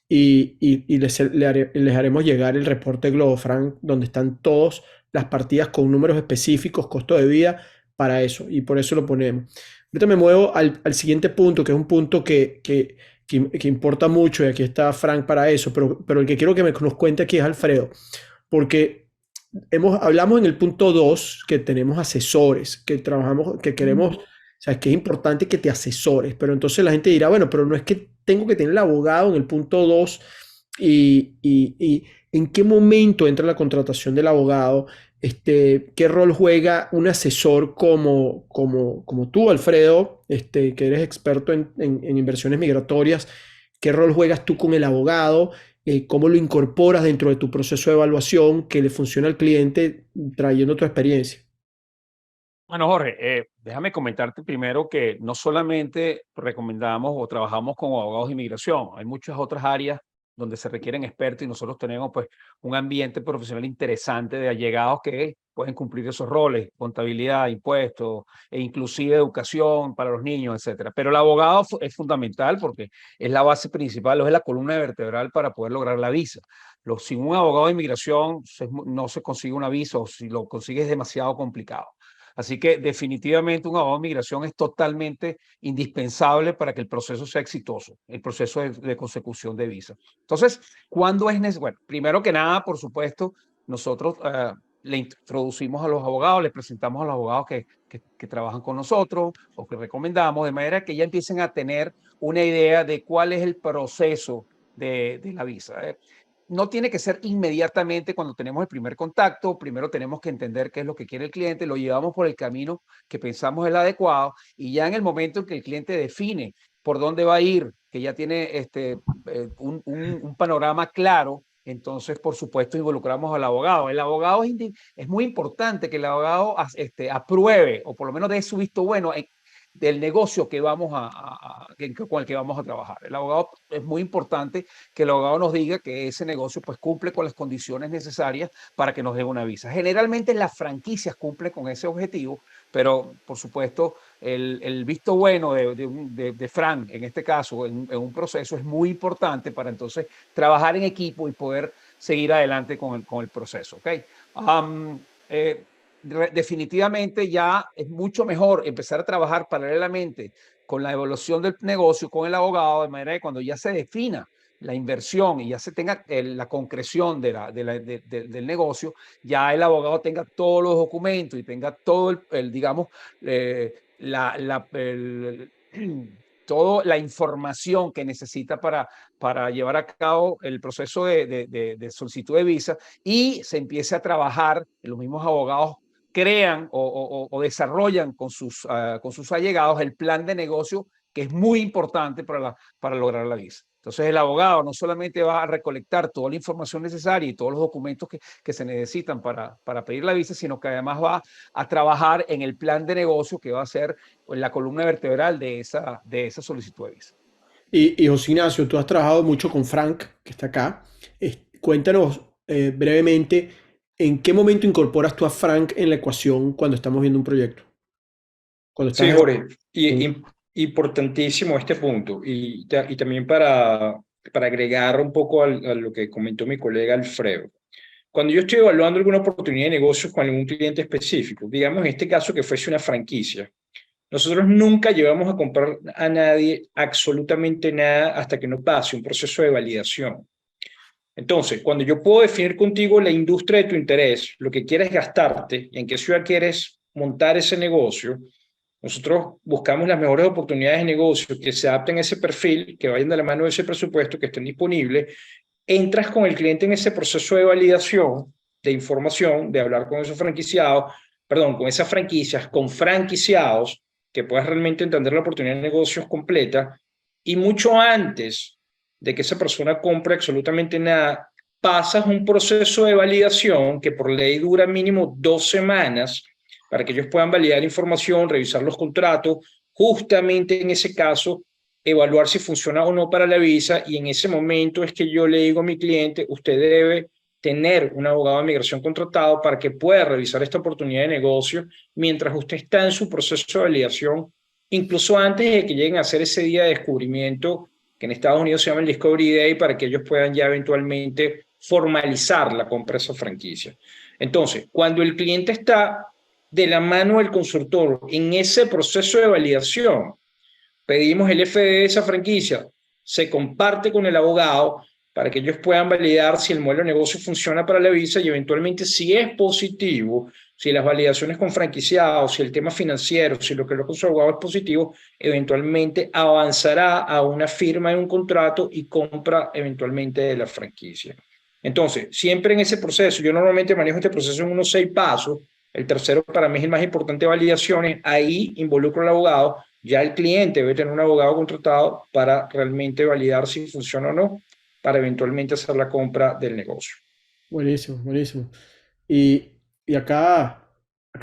y les haremos llegar el reporte Globofran donde están todas las partidas con números específicos, costo de vida para eso, y por eso lo ponemos. Ahorita me muevo al siguiente punto, que es un punto que importa mucho, y aquí está Frank para eso, pero el que quiero que nos cuente aquí es Alfredo, porque hablamos en el punto 2 que tenemos asesores, que trabajamos, que queremos, o sea, que es importante que te asesores, pero entonces la gente dirá, bueno, pero no es que tengo que tener el abogado en el punto 2 y en qué momento entra la contratación del abogado. ¿Qué rol juega un asesor como tú, Alfredo, que eres experto en inversiones migratorias? ¿Qué rol juegas tú con el abogado? ¿Cómo lo incorporas dentro de tu proceso de evaluación que le funciona al cliente trayendo tu experiencia? Bueno, Jorge, déjame comentarte primero que no solamente recomendamos o trabajamos con abogados de inmigración, hay muchas otras áreas donde se requieren expertos y nosotros tenemos pues un ambiente profesional interesante de allegados que pueden cumplir esos roles, contabilidad, impuestos e inclusive educación para los niños, etcétera. Pero el abogado es fundamental porque es la base principal, es la columna vertebral para poder lograr la visa. Sin un abogado de inmigración no se consigue una visa, o si lo consigues es demasiado complicado. Así que definitivamente un abogado de migración es totalmente indispensable para que el proceso sea exitoso, el proceso de consecución de visa. Entonces, ¿cuándo es necesario? Bueno, primero que nada, por supuesto, nosotros le introducimos a los abogados, les presentamos a los abogados que trabajan con nosotros o que recomendamos, de manera que ya empiecen a tener una idea de cuál es el proceso de la visa. No tiene que ser inmediatamente cuando tenemos el primer contacto. Primero tenemos que entender qué es lo que quiere el cliente, lo llevamos por el camino que pensamos es el adecuado y ya en el momento en que el cliente define por dónde va a ir, que ya tiene un panorama claro, entonces por supuesto involucramos al abogado. El abogado es muy importante que el abogado apruebe o por lo menos dé su visto bueno del negocio que con el que vamos a trabajar. El abogado, es muy importante que el abogado nos diga que ese negocio pues cumple con las condiciones necesarias para que nos dé una visa. Generalmente las franquicias cumplen con ese objetivo, pero por supuesto el visto bueno de Frank, en este caso, en un proceso es muy importante para entonces trabajar en equipo y poder seguir adelante con el proceso. ¿Okay? Definitivamente ya es mucho mejor empezar a trabajar paralelamente con la evaluación del negocio, con el abogado, de manera que cuando ya se defina la inversión y ya se tenga la concreción del negocio, ya el abogado tenga todos los documentos y tenga todo digamos, toda la información que necesita para llevar a cabo el proceso de solicitud de visa y se empiece a trabajar, los mismos abogados crean o desarrollan con sus allegados el plan de negocio que es muy importante para lograr la visa. Entonces el abogado no solamente va a recolectar toda la información necesaria y todos los documentos que se necesitan para pedir la visa, sino que además va a trabajar en el plan de negocio que va a ser la columna vertebral de esa solicitud de visa. Y José Ignacio, tú has trabajado mucho con Frank, que está acá. Cuéntanos brevemente ¿en qué momento incorporas tú a Frank en la ecuación cuando estamos viendo un proyecto? Cuando Sí, estás Jorge, en- importantísimo este punto. Y también para agregar un poco a lo que comentó mi colega Alfredo. Cuando yo estoy evaluando alguna oportunidad de negocio con algún cliente específico, digamos en este caso que fuese una franquicia, nosotros nunca llevamos a comprar a nadie absolutamente nada hasta que no pase un proceso de validación. Entonces, cuando yo puedo definir contigo la industria de tu interés, lo que quieres gastarte y en qué ciudad quieres montar ese negocio, nosotros buscamos las mejores oportunidades de negocio que se adapten a ese perfil, que vayan de la mano de ese presupuesto, que estén disponibles. Entras con el cliente en ese proceso de validación de información, de hablar con esos franquiciados, perdón, con esas franquicias, con franquiciados, que puedas realmente entender la oportunidad de negocios completa. Y mucho antes de que esa persona compre absolutamente nada, pasas un proceso de validación que por ley dura mínimo 2 semanas para que ellos puedan validar información, revisar los contratos, justamente en ese caso evaluar si funciona o no para la visa, y en ese momento es que yo le digo a mi cliente, usted debe tener un abogado de migración contratado para que pueda revisar esta oportunidad de negocio mientras usted está en su proceso de validación, incluso antes de que lleguen a hacer ese día de descubrimiento que en Estados Unidos se llama el Discovery Day, para que ellos puedan ya eventualmente formalizar la compra de esa franquicia. Entonces, cuando el cliente está de la mano del consultor en ese proceso de validación, pedimos el FD de esa franquicia, se comparte con el abogado para que ellos puedan validar si el modelo de negocio funciona para la visa, y eventualmente si es positivo, si las validaciones con franquiciados, si el tema financiero, si lo que lo con su abogado es positivo, eventualmente avanzará a una firma de un contrato y compra eventualmente de la franquicia. Entonces, siempre en ese proceso, yo normalmente manejo este proceso en unos 6 pasos. El tercero para mí es el más importante, validaciones. Ahí involucro al abogado. Ya el cliente debe tener un abogado contratado para realmente validar si funciona o no, para eventualmente hacer la compra del negocio. Buenísimo, buenísimo. Y, y acá,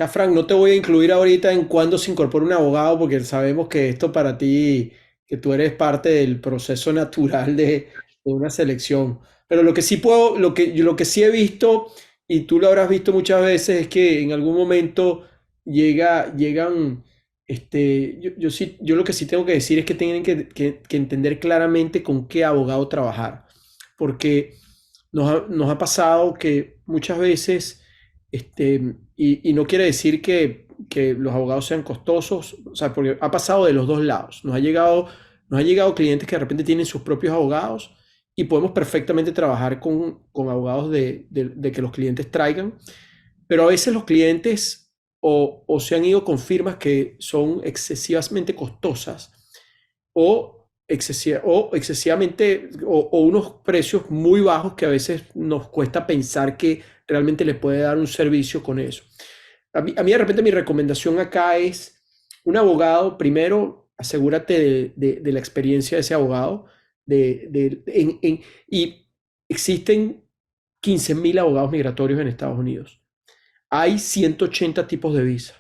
Frank, no te voy a incluir ahorita en cuándo se incorpora un abogado, porque sabemos que esto para ti, que tú eres parte del proceso natural de una selección. Pero lo que sí puedo, lo que sí he visto, y tú lo habrás visto muchas veces, es que en algún momento llegan, yo lo que sí tengo que decir es que tienen que entender claramente con qué abogado trabajar. Porque nos ha pasado que muchas veces, y no quiere decir que los abogados sean costosos, o sea, porque ha pasado de los dos lados. Nos ha llegado clientes que de repente tienen sus propios abogados y podemos perfectamente trabajar con abogados de que los clientes traigan, pero a veces los clientes o se han ido con firmas que son excesivamente costosas o excesivamente o unos precios muy bajos que a veces nos cuesta pensar que realmente le puede dar un servicio con eso. A mí de repente mi recomendación acá es un abogado, primero asegúrate de la experiencia de ese abogado, y existen 15.000 abogados migratorios en Estados Unidos. Hay 180 tipos de visas.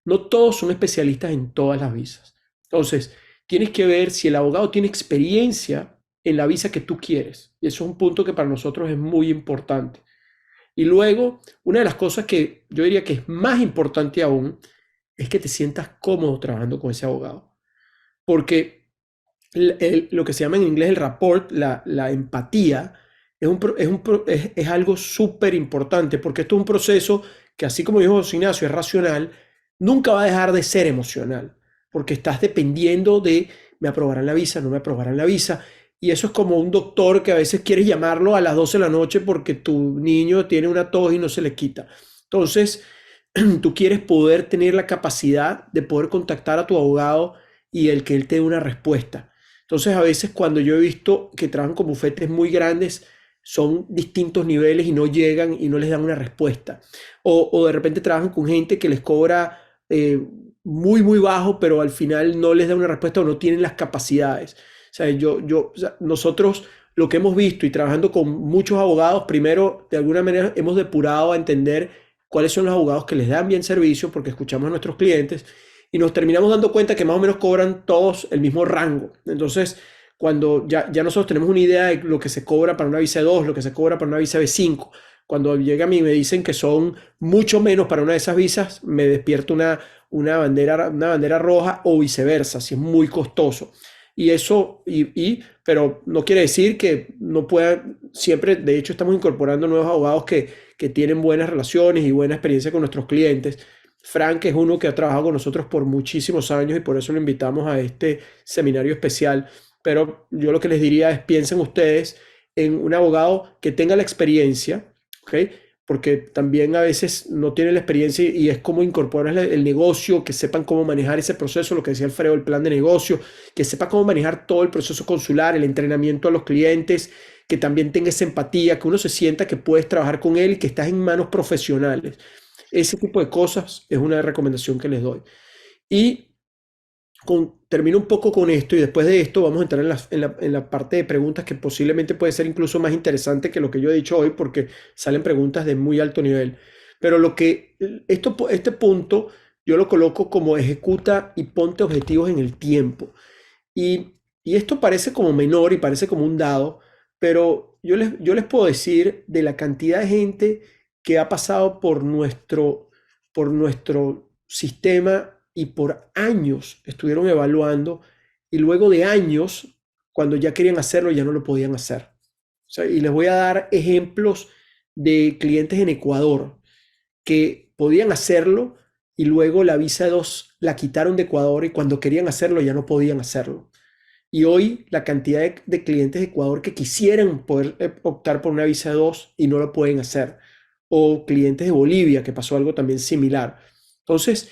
No todos son especialistas en todas las visas. Entonces, tienes que ver si el abogado tiene experiencia en la visa que tú quieres. Y eso es un punto que para nosotros es muy importante. Y luego, una de las cosas que yo diría que es más importante aún es que te sientas cómodo trabajando con ese abogado. Porque lo que se llama en inglés el rapport, la empatía, es algo súper importante, porque esto es un proceso que, así como dijo José Ignacio, es racional, nunca va a dejar de ser emocional, porque estás dependiendo de, me aprobarán la visa, no me aprobarán la visa, y eso es como un doctor que a veces quieres llamarlo a las 12 de la noche porque tu niño tiene una tos y no se le quita. Entonces, tú quieres poder tener la capacidad de poder contactar a tu abogado y el que él te dé una respuesta. Entonces, a veces cuando yo he visto que trabajan con bufetes muy grandes, son distintos niveles y no llegan y no les dan una respuesta. O de repente trabajan con gente que les cobra muy, muy bajo, pero al final no les da una respuesta o no tienen las capacidades. O sea, o sea, nosotros lo que hemos visto y trabajando con muchos abogados, primero, de alguna manera hemos depurado a entender cuáles son los abogados que les dan bien servicio, porque escuchamos a nuestros clientes y nos terminamos dando cuenta que más o menos cobran todos el mismo rango. Entonces, cuando ya nosotros tenemos una idea de lo que se cobra para una visa B2, lo que se cobra para una visa B5, cuando llega a mí y me dicen que son mucho menos para una de esas visas, me despierta una bandera roja o viceversa, si es muy costoso. Y eso, pero no quiere decir que no puedan, siempre, de hecho, estamos incorporando nuevos abogados que tienen buenas relaciones y buena experiencia con nuestros clientes. Frank es uno que ha trabajado con nosotros por muchísimos años y por eso lo invitamos a este seminario especial. Pero yo lo que les diría es piensen ustedes en un abogado que tenga la experiencia, ¿ok? Porque también a veces no tiene la experiencia y es como incorporar el negocio, que sepan cómo manejar ese proceso, lo que decía Alfredo, el plan de negocio, que sepa cómo manejar todo el proceso consular, el entrenamiento a los clientes, que también tenga esa empatía, que uno se sienta que puedes trabajar con él y que estás en manos profesionales. Ese tipo de cosas es una recomendación que les doy. Y termino un poco con esto y después de esto vamos a entrar en la parte de preguntas que posiblemente puede ser incluso más interesante que lo que yo he dicho hoy porque salen preguntas de muy alto nivel. Pero este punto yo lo coloco como ejecuta y ponte objetivos en el tiempo. Y esto parece como menor y parece como un dado, pero yo les puedo decir de la cantidad de gente que ha pasado por nuestro sistema y por años estuvieron evaluando y luego de años, cuando ya querían hacerlo, ya no lo podían hacer. O sea, y les voy a dar ejemplos de clientes en Ecuador que podían hacerlo y luego la visa 2 la quitaron de Ecuador y cuando querían hacerlo ya no podían hacerlo. Y hoy la cantidad de clientes de Ecuador que quisieran poder optar por una visa 2 y no lo pueden hacer. O clientes de Bolivia, que pasó algo también similar. Entonces,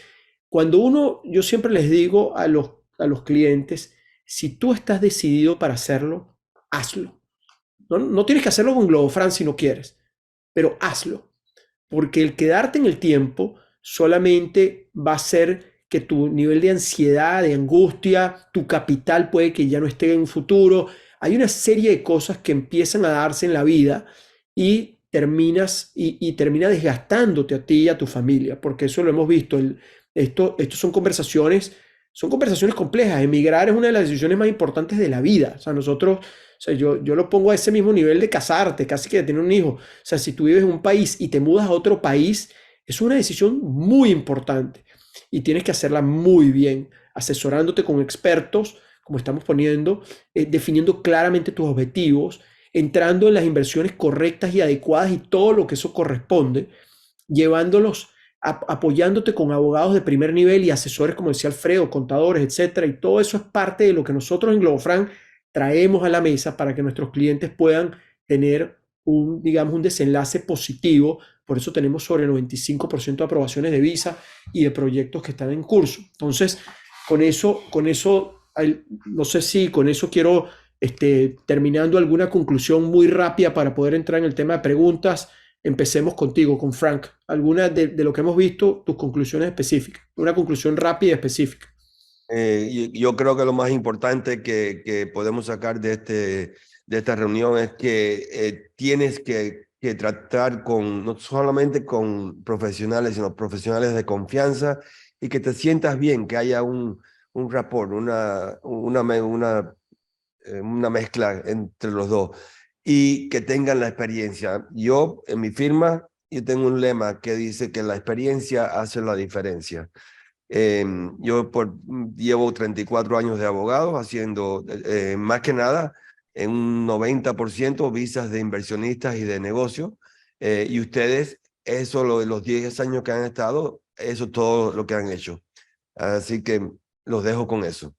yo siempre les digo a los clientes, si tú estás decidido para hacerlo, hazlo. No tienes que hacerlo con GloboFran si no quieres, pero hazlo. Porque el quedarte en el tiempo solamente va a hacer que tu nivel de ansiedad, de angustia, tu capital puede que ya no esté en un futuro. Hay una serie de cosas que empiezan a darse en la vida y termina desgastándote a ti y a tu familia, porque eso lo hemos visto. Esto son conversaciones complejas. Emigrar es una de las decisiones más importantes de la vida. O sea, yo lo pongo a ese mismo nivel de casarte, casi que de tener un hijo. O sea, si tú vives en un país y te mudas a otro país, es una decisión muy importante y tienes que hacerla muy bien, asesorándote con expertos, como estamos poniendo, definiendo claramente tus objetivos, entrando en las inversiones correctas y adecuadas y todo lo que eso corresponde, llevándolos, apoyándote con abogados de primer nivel y asesores, como decía Alfredo, contadores, etcétera. Y todo eso es parte de lo que nosotros en GloboFran traemos a la mesa para que nuestros clientes puedan tener digamos, un desenlace positivo. Por eso tenemos sobre 95% de aprobaciones de visa y de proyectos que están en curso. Entonces, con eso, no sé si con eso quiero, terminando alguna conclusión muy rápida para poder entrar en el tema de preguntas. Empecemos contigo, con Frank. ¿Alguna de lo que hemos visto, tus conclusiones específicas? Una conclusión rápida y específica. Yo creo que lo más importante que podemos sacar de esta reunión es que tienes que tratar no solamente con profesionales, sino profesionales de confianza y que te sientas bien, que haya un rapport, una mezcla entre los dos y que tengan la experiencia. Yo, en mi firma, yo tengo un lema que dice que la experiencia hace la diferencia. Yo llevo 34 años de abogado haciendo más que nada en un 90% visas de inversionistas y de negocio. Y ustedes, los 10 años que han estado, eso es todo lo que han hecho. Así que los dejo con eso.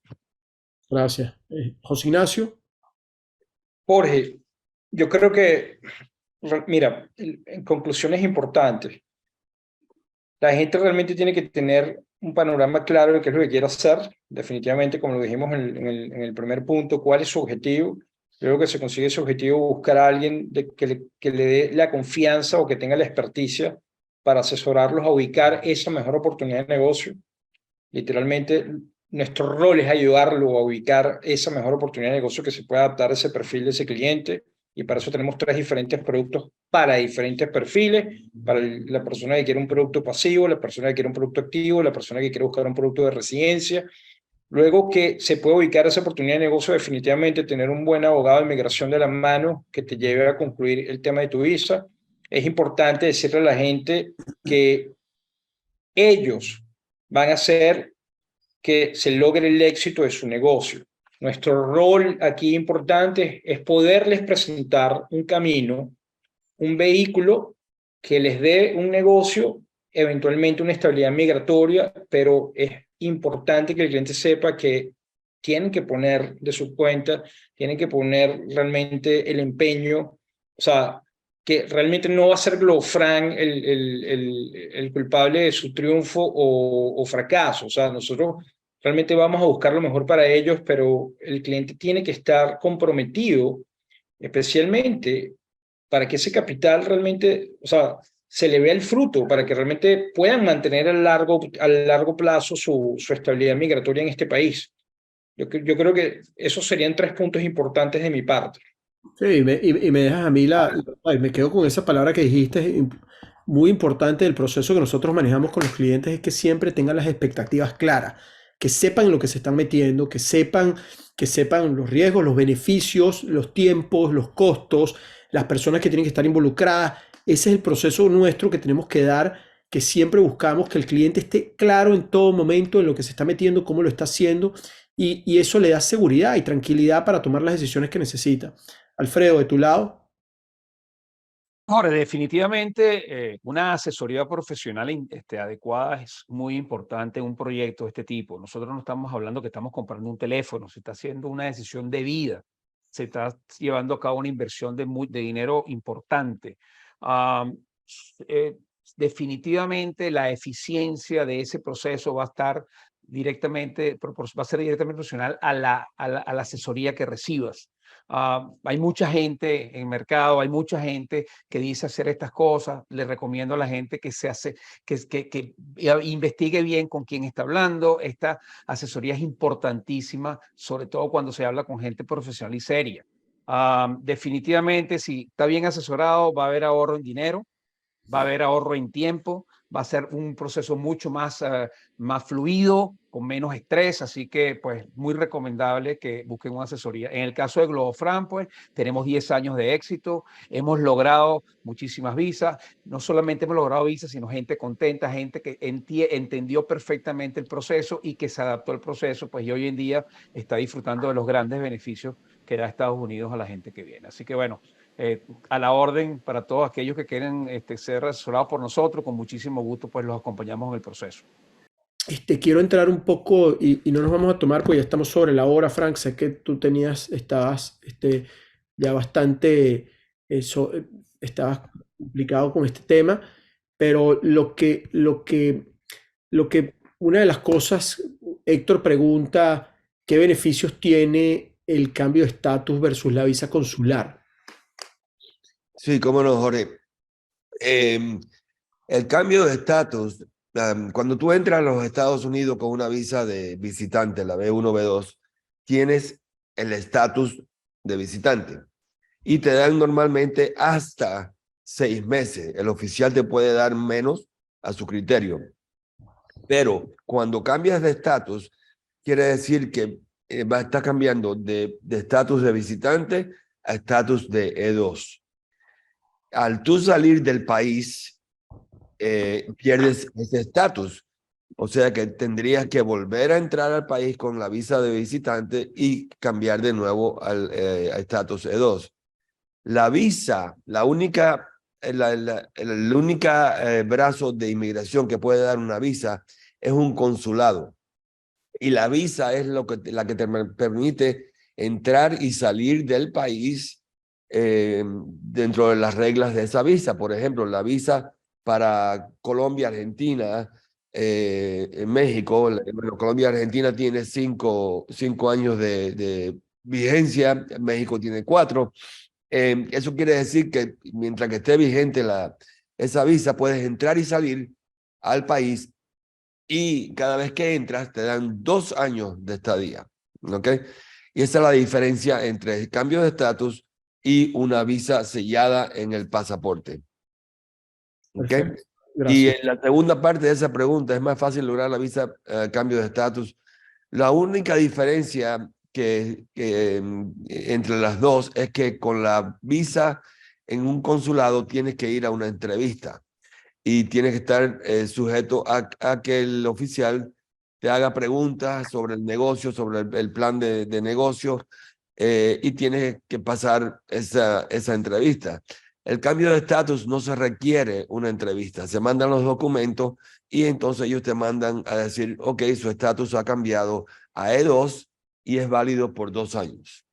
Gracias. José Ignacio. Jorge, yo creo que, mira, en conclusiones importantes, la gente realmente tiene que tener un panorama claro de qué es lo que quiere hacer. Definitivamente, como lo dijimos en el primer punto, cuál es su objetivo. Luego que se consigue ese objetivo, buscar a alguien que le dé la confianza o que tenga la experticia para asesorarlos a ubicar esa mejor oportunidad de negocio. Literalmente, nuestro rol es ayudarlo a ubicar esa mejor oportunidad de negocio que se pueda adaptar a ese perfil de ese cliente. Y para eso tenemos 3 diferentes productos para diferentes perfiles, para la persona que quiere un producto pasivo, la persona que quiere un producto activo, la persona que quiere buscar un producto de residencia. Luego que se puede ubicar esa oportunidad de negocio, definitivamente tener un buen abogado de inmigración de la mano que te lleve a concluir el tema de tu visa. es importante decirle a la gente que ellos van a hacer que se logre el éxito de su negocio. Nuestro rol aquí importante es poderles presentar un camino, un vehículo que les dé un negocio, eventualmente una estabilidad migratoria, pero es importante que el cliente sepa que tienen que poner de su cuenta, tienen que poner realmente el empeño, o sea, que realmente no va a ser Glofran el culpable de su triunfo o fracaso. O sea, nosotros realmente vamos a buscar lo mejor para ellos, pero el cliente tiene que estar comprometido, especialmente para que ese capital realmente, o sea, se le vea el fruto, para que realmente puedan mantener a largo plazo su estabilidad migratoria en este país. Yo creo que esos serían 3 puntos importantes de mi parte. Sí, y me dejas a mí ay, me quedo con esa palabra que dijiste, muy importante del proceso que nosotros manejamos con los clientes es que siempre tengan las expectativas claras, que sepan en lo que se están metiendo, que sepan los riesgos, los beneficios, los tiempos, los costos, las personas que tienen que estar involucradas. Ese es el proceso nuestro que tenemos que dar, que siempre buscamos que el cliente esté claro en todo momento en lo que se está metiendo, cómo lo está haciendo, y eso le da seguridad y tranquilidad para tomar las decisiones que necesita. Alfredo, de tu lado. Ahora, definitivamente una asesoría profesional adecuada es muy importante en un proyecto de este tipo. Nosotros no estamos hablando que estamos comprando un teléfono, se está haciendo una decisión de vida, se está llevando a cabo una inversión de dinero importante. Am, eh, Definitivamente la eficiencia de ese proceso va a estar va a ser directamente proporcional a la asesoría que recibas. Hay mucha gente en el mercado, hay mucha gente que dice hacer estas cosas. Le recomiendo a la gente que investigue bien con quién está hablando. Esta asesoría es importantísima, sobre todo cuando se habla con gente profesional y seria. Definitivamente, si está bien asesorado, va a haber ahorro en dinero, va a haber ahorro en tiempo, va a ser un proceso mucho más fluido, con menos estrés, así que pues muy recomendable que busquen una asesoría. En el caso de Globofran, pues tenemos 10 años de éxito, hemos logrado muchísimas visas, no solamente hemos logrado visas, sino gente contenta, gente que entendió perfectamente el proceso y que se adaptó al proceso, pues y hoy en día está disfrutando de los grandes beneficios que da Estados Unidos a la gente que viene. Así que bueno, a la orden para todos aquellos que quieren ser asesorados por nosotros, con muchísimo gusto, pues los acompañamos en el proceso. Quiero entrar un poco y no nos vamos a tomar, pues ya estamos sobre la hora, Frank. Sé que tú estabas ya bastante, estabas complicado con este tema, pero una de las cosas, Héctor pregunta, ¿qué beneficios tiene el cambio de estatus versus la visa consular? Sí, cómo no, Jorge. El cambio de estatus, cuando tú entras a los Estados Unidos con una visa de visitante, la B1, B2, tienes el estatus de visitante y te dan normalmente hasta 6 meses. El oficial te puede dar menos a su criterio. Pero cuando cambias de estatus, quiere decir que estás cambiando de estatus de visitante a estatus de E2. Al tú salir del país, pierdes ese estatus. O sea que tendrías que volver a entrar al país con la visa de visitante y cambiar de nuevo al estatus E2. La visa, el única brazo de inmigración que puede dar una visa es un consulado. Y la visa es la que te permite entrar y salir del país dentro de las reglas de esa visa. Por ejemplo, la visa para Colombia, Argentina, en México, bueno, Colombia, Argentina tiene 5 años de vigencia, México tiene 4. Eso quiere decir que mientras que esté vigente esa visa, puedes entrar y salir al país y cada vez que entras te dan 2 años de estadía. ¿Ok? Y esa es la diferencia entre el cambio de estatus y una visa sellada en el pasaporte. ¿Ok? Perfecto. Y Gracias. en la segunda parte de esa pregunta, ¿es más fácil lograr la visa cambio de estatus? La única diferencia entre las dos es que con la visa en un consulado tienes que ir a una entrevista y tienes que estar sujeto a que el oficial te haga preguntas sobre el negocio, sobre el plan de negocio, y tienes que pasar esa entrevista. El cambio de estatus no se requiere una entrevista, se mandan los documentos y entonces ellos te mandan a decir, ok, su estatus ha cambiado a E2 y es válido por 2 años.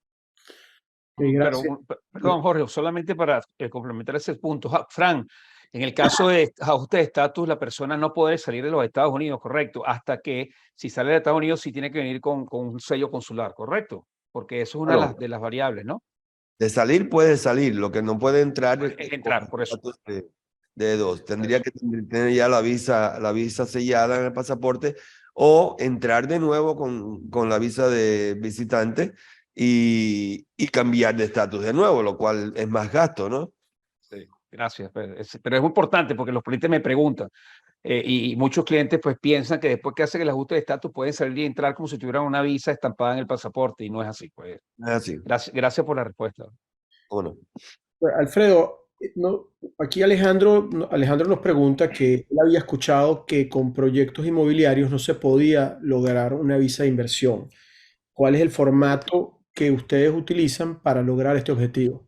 Sí, Pero, gracias. perdón, Jorge, solamente para complementar ese punto. Fran, en el caso de ajuste de estatus, la persona no puede salir de los Estados Unidos, correcto, hasta que si sale de Estados Unidos sí tiene que venir con un sello consular, correcto, porque eso es una Claro. de las variables, ¿no? De salir puede salir, lo que no puede entrar Es entrar, por eso. estatus de E2. Tendría que tener ya la visa sellada en el pasaporte o entrar de nuevo con la visa de visitante y cambiar de estatus de nuevo, lo cual es más gasto, ¿no? Sí, gracias. Pero es muy importante porque los clientes me preguntan y muchos clientes pues piensan que después que hacen el ajuste de estatus pueden salir y entrar como si tuvieran una visa estampada en el pasaporte y no es así. Pues. Es así. Gracias por la respuesta. Bueno. Alfredo, aquí Alejandro nos pregunta que él había escuchado que con proyectos inmobiliarios no se podía lograr una visa de inversión. ¿Cuál es el formato que ustedes utilizan para lograr este objetivo?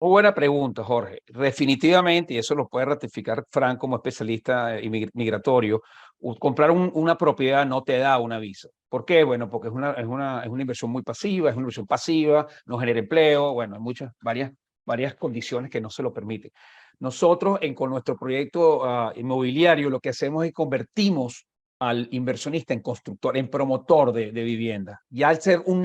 Muy buena pregunta, Jorge. Definitivamente, y eso lo puede ratificar Fran como especialista migratorio, comprar una propiedad no te da una visa. ¿Por qué? Bueno, porque es una inversión muy pasiva, es una inversión pasiva, no genera empleo, bueno, hay varias condiciones que no se lo permiten. Nosotros, con nuestro proyecto inmobiliario, lo que hacemos es convertimos al inversionista en constructor, en promotor de vivienda. Ya al ser un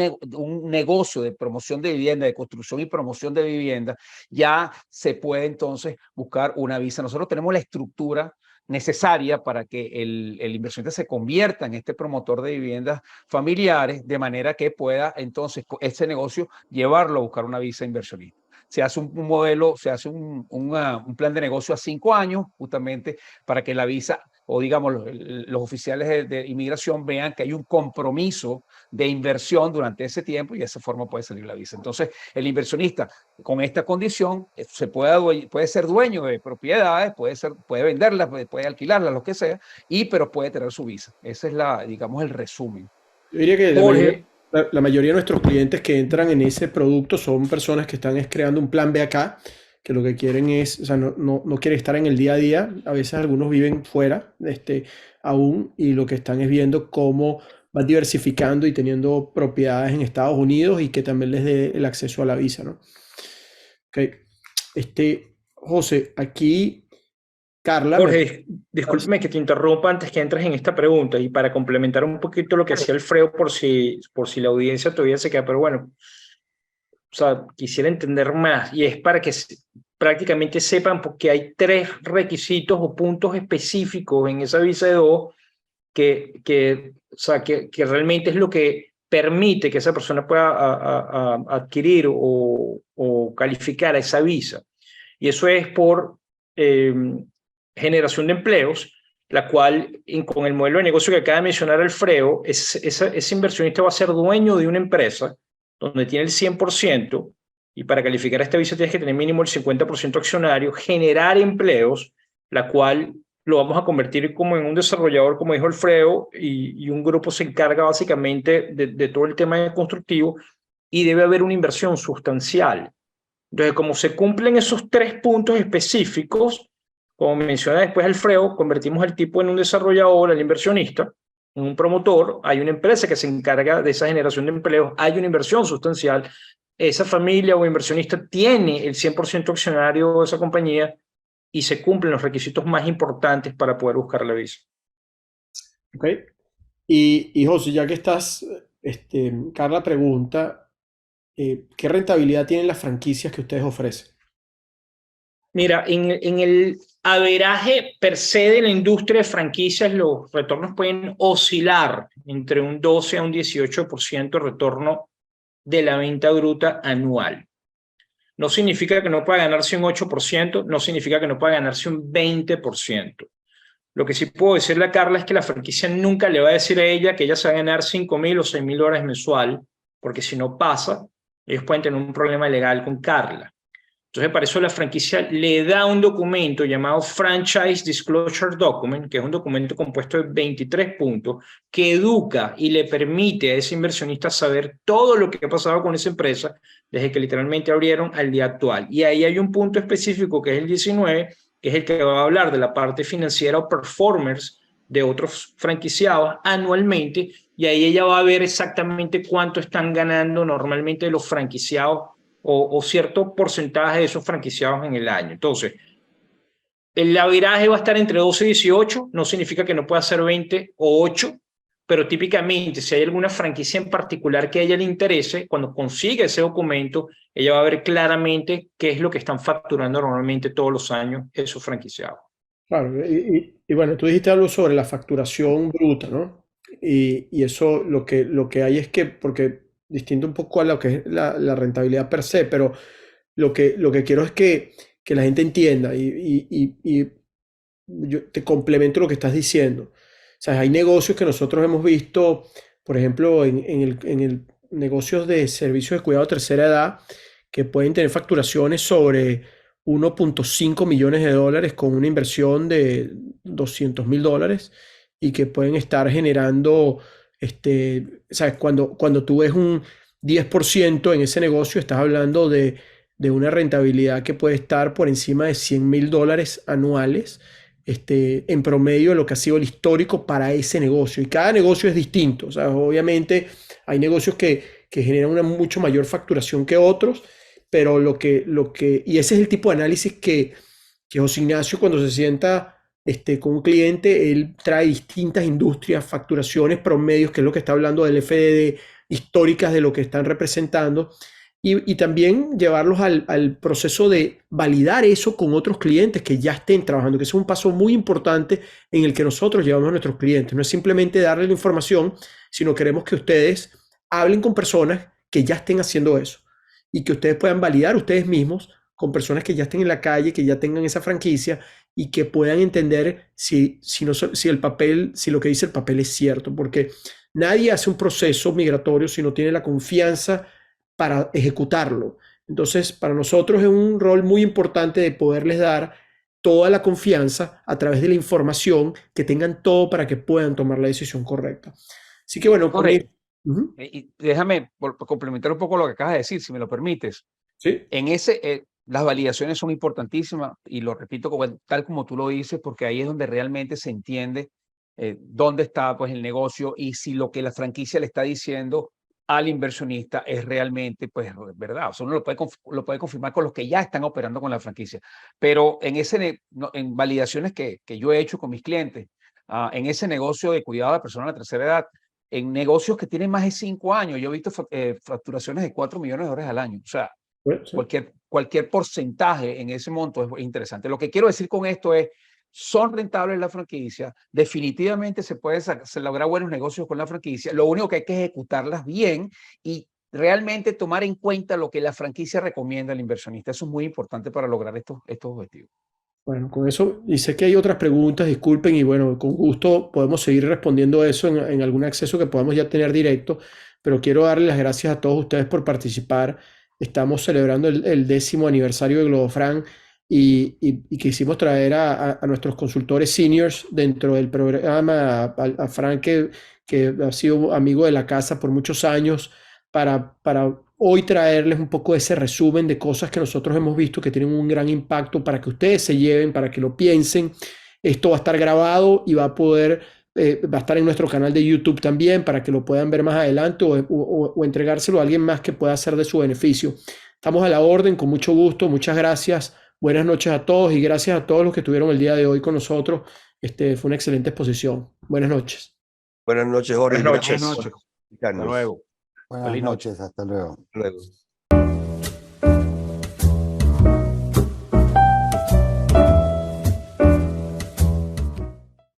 negocio de promoción de vivienda, de construcción y promoción de vivienda, ya se puede entonces buscar una visa. Nosotros tenemos la estructura necesaria para que el inversionista se convierta en este promotor de viviendas familiares, de manera que pueda entonces ese negocio llevarlo a buscar una visa inversionista. Se hace un modelo, se hace un plan de negocio a 5 años, justamente para que la visa o digamos los oficiales de inmigración vean que hay un compromiso de inversión durante ese tiempo y de esa forma puede salir la visa. Entonces, el inversionista con esta condición puede ser dueño de propiedades, puede venderlas, puede alquilarlas, lo que sea, pero puede tener su visa. Ese es digamos, el resumen. Yo diría que Jorge, la mayoría de nuestros clientes que entran en ese producto son personas que están creando un plan B acá, que lo que quieren es, o sea, no quieren estar en el día a día. A veces algunos viven fuera aún y lo que están es viendo cómo van diversificando y teniendo propiedades en Estados Unidos y que también les dé el acceso a la visa, ¿no? Ok. José, aquí Carla. Jorge, discúlpeme que te interrumpa antes que entres en esta pregunta y para complementar un poquito lo que hacía Alfredo por si la audiencia todavía se queda, pero bueno, o sea, quisiera entender más y es para que prácticamente sepan porque hay 3 requisitos o puntos específicos en esa visa de 2 que realmente es lo que permite que esa persona pueda adquirir o calificar a esa visa. Y eso es por generación de empleos, la cual con el modelo de negocio que acaba de mencionar Alfredo, ese inversionista va a ser dueño de una empresa donde tiene el 100%, y para calificar esta visa tienes que tener mínimo el 50% accionario, generar empleos, la cual lo vamos a convertir como en un desarrollador, como dijo Alfredo, y un grupo se encarga básicamente de todo el tema constructivo, y debe haber una inversión sustancial. Entonces, como se cumplen esos 3 puntos específicos, como menciona después Alfredo, convertimos al tipo en un desarrollador, al inversionista, en un promotor, hay una empresa que se encarga de esa generación de empleos, hay una inversión sustancial, esa familia o inversionista tiene el 100% accionario de esa compañía y se cumplen los requisitos más importantes para poder buscar la visa. Ok. Y José, ya que estás, Carla pregunta, ¿qué rentabilidad tienen las franquicias que ustedes ofrecen? Mira, en el averaje per se de la industria de franquicias, los retornos pueden oscilar entre un 12 a un 18% de retorno de la venta bruta anual. No significa que no pueda ganarse un 8%, no significa que no pueda ganarse un 20%. Lo que sí puedo decirle a Carla es que la franquicia nunca le va a decir a ella que ella se va a ganar $5,000 o $6,000 mensual, porque si no pasa, ellos pueden tener un problema legal con Carla. Entonces, para eso la franquicia le da un documento llamado Franchise Disclosure Document, que es un documento compuesto de 23 puntos, que educa y le permite a ese inversionista saber todo lo que ha pasado con esa empresa desde que literalmente abrieron al día actual. Y ahí hay un punto específico que es el 19, que es el que va a hablar de la parte financiera o performers de otros franquiciados anualmente, y ahí ella va a ver exactamente cuánto están ganando normalmente los franquiciados o cierto porcentaje de esos franquiciados en el año. Entonces, el averaje va a estar entre 12 y 18, no significa que no pueda ser 20 o 8, pero típicamente si hay alguna franquicia en particular que a ella le interese, cuando consiga ese documento, ella va a ver claramente qué es lo que están facturando normalmente todos los años esos franquiciados. Claro, y bueno, tú dijiste algo sobre la facturación bruta, ¿no? Y eso lo que hay es que, porque distinto un poco a lo que es la rentabilidad per se, pero lo que quiero es que la gente entienda y yo te complemento lo que estás diciendo. O sea, hay negocios que nosotros hemos visto, por ejemplo, en el negocios de servicios de cuidado de tercera edad, que pueden tener facturaciones sobre 1.5 millones de dólares con una inversión de $200,000 y que pueden estar generando, ¿sabes? Cuando tú ves un 10% en ese negocio, estás hablando de una rentabilidad que puede estar por encima de $100,000 anuales, en promedio de lo que ha sido el histórico para ese negocio. Y cada negocio es distinto. O sea, obviamente hay negocios que generan una mucho mayor facturación que otros, pero y ese es el tipo de análisis que José Ignacio cuando se sienta con un cliente, él trae distintas industrias, facturaciones, promedios, que es lo que está hablando del FDD, históricas de lo que están representando. Y también llevarlos al proceso de validar eso con otros clientes que ya estén trabajando, que es un paso muy importante en el que nosotros llevamos a nuestros clientes. No es simplemente darle la información, sino queremos que ustedes hablen con personas que ya estén haciendo eso y que ustedes puedan validar ustedes mismos con personas que ya estén en la calle, que ya tengan esa franquicia y que puedan entender si lo que dice el papel es cierto, porque nadie hace un proceso migratorio si no tiene la confianza para ejecutarlo. Entonces, para nosotros es un rol muy importante de poderles dar toda la confianza a través de la información, que tengan todo para que puedan tomar la decisión correcta. Así que bueno, Jorge, uh-huh. y déjame complementar un poco lo que acabas de decir, si me lo permites. Sí. Las validaciones son importantísimas y lo repito tal como tú lo dices, porque ahí es donde realmente se entiende dónde está pues, el negocio y si lo que la franquicia le está diciendo al inversionista es realmente pues, verdad. O sea, uno lo puede confirmar con los que ya están operando con la franquicia. Pero en validaciones que yo he hecho con mis clientes, en ese negocio de cuidado de personas de la tercera edad, en negocios que tienen más de 5 años, yo he visto facturaciones de $4 millones al año. O sea, Sí. cualquier porcentaje en ese monto es interesante. Lo que quiero decir con esto es, son rentables la franquicia, definitivamente se lograr buenos negocios con la franquicia, lo único que hay que ejecutarlas bien y realmente tomar en cuenta lo que la franquicia recomienda al inversionista. Eso es muy importante para lograr estos objetivos. Bueno, con eso, y sé que hay otras preguntas, disculpen, y bueno, con gusto podemos seguir respondiendo eso en algún acceso que podamos ya tener directo, pero quiero darles las gracias a todos ustedes por participar. Estamos celebrando el 10º aniversario de Globofran y quisimos traer a nuestros consultores seniors dentro del programa, a Frank, que ha sido amigo de la casa por muchos años, para hoy traerles un poco de ese resumen de cosas que nosotros hemos visto que tienen un gran impacto para que ustedes se lleven, para que lo piensen. Esto va a estar grabado y va a estar en nuestro canal de YouTube también para que lo puedan ver más adelante o entregárselo a alguien más que pueda hacer de su beneficio. Estamos a la orden, con mucho gusto. Muchas gracias. Buenas noches a todos y gracias a todos los que estuvieron el día de hoy con nosotros. Fue una excelente exposición. Buenas noches. Buenas noches, Jorge. Buenas noches. Gracias por Hasta luego. Buenas noches, hasta luego. Hasta luego.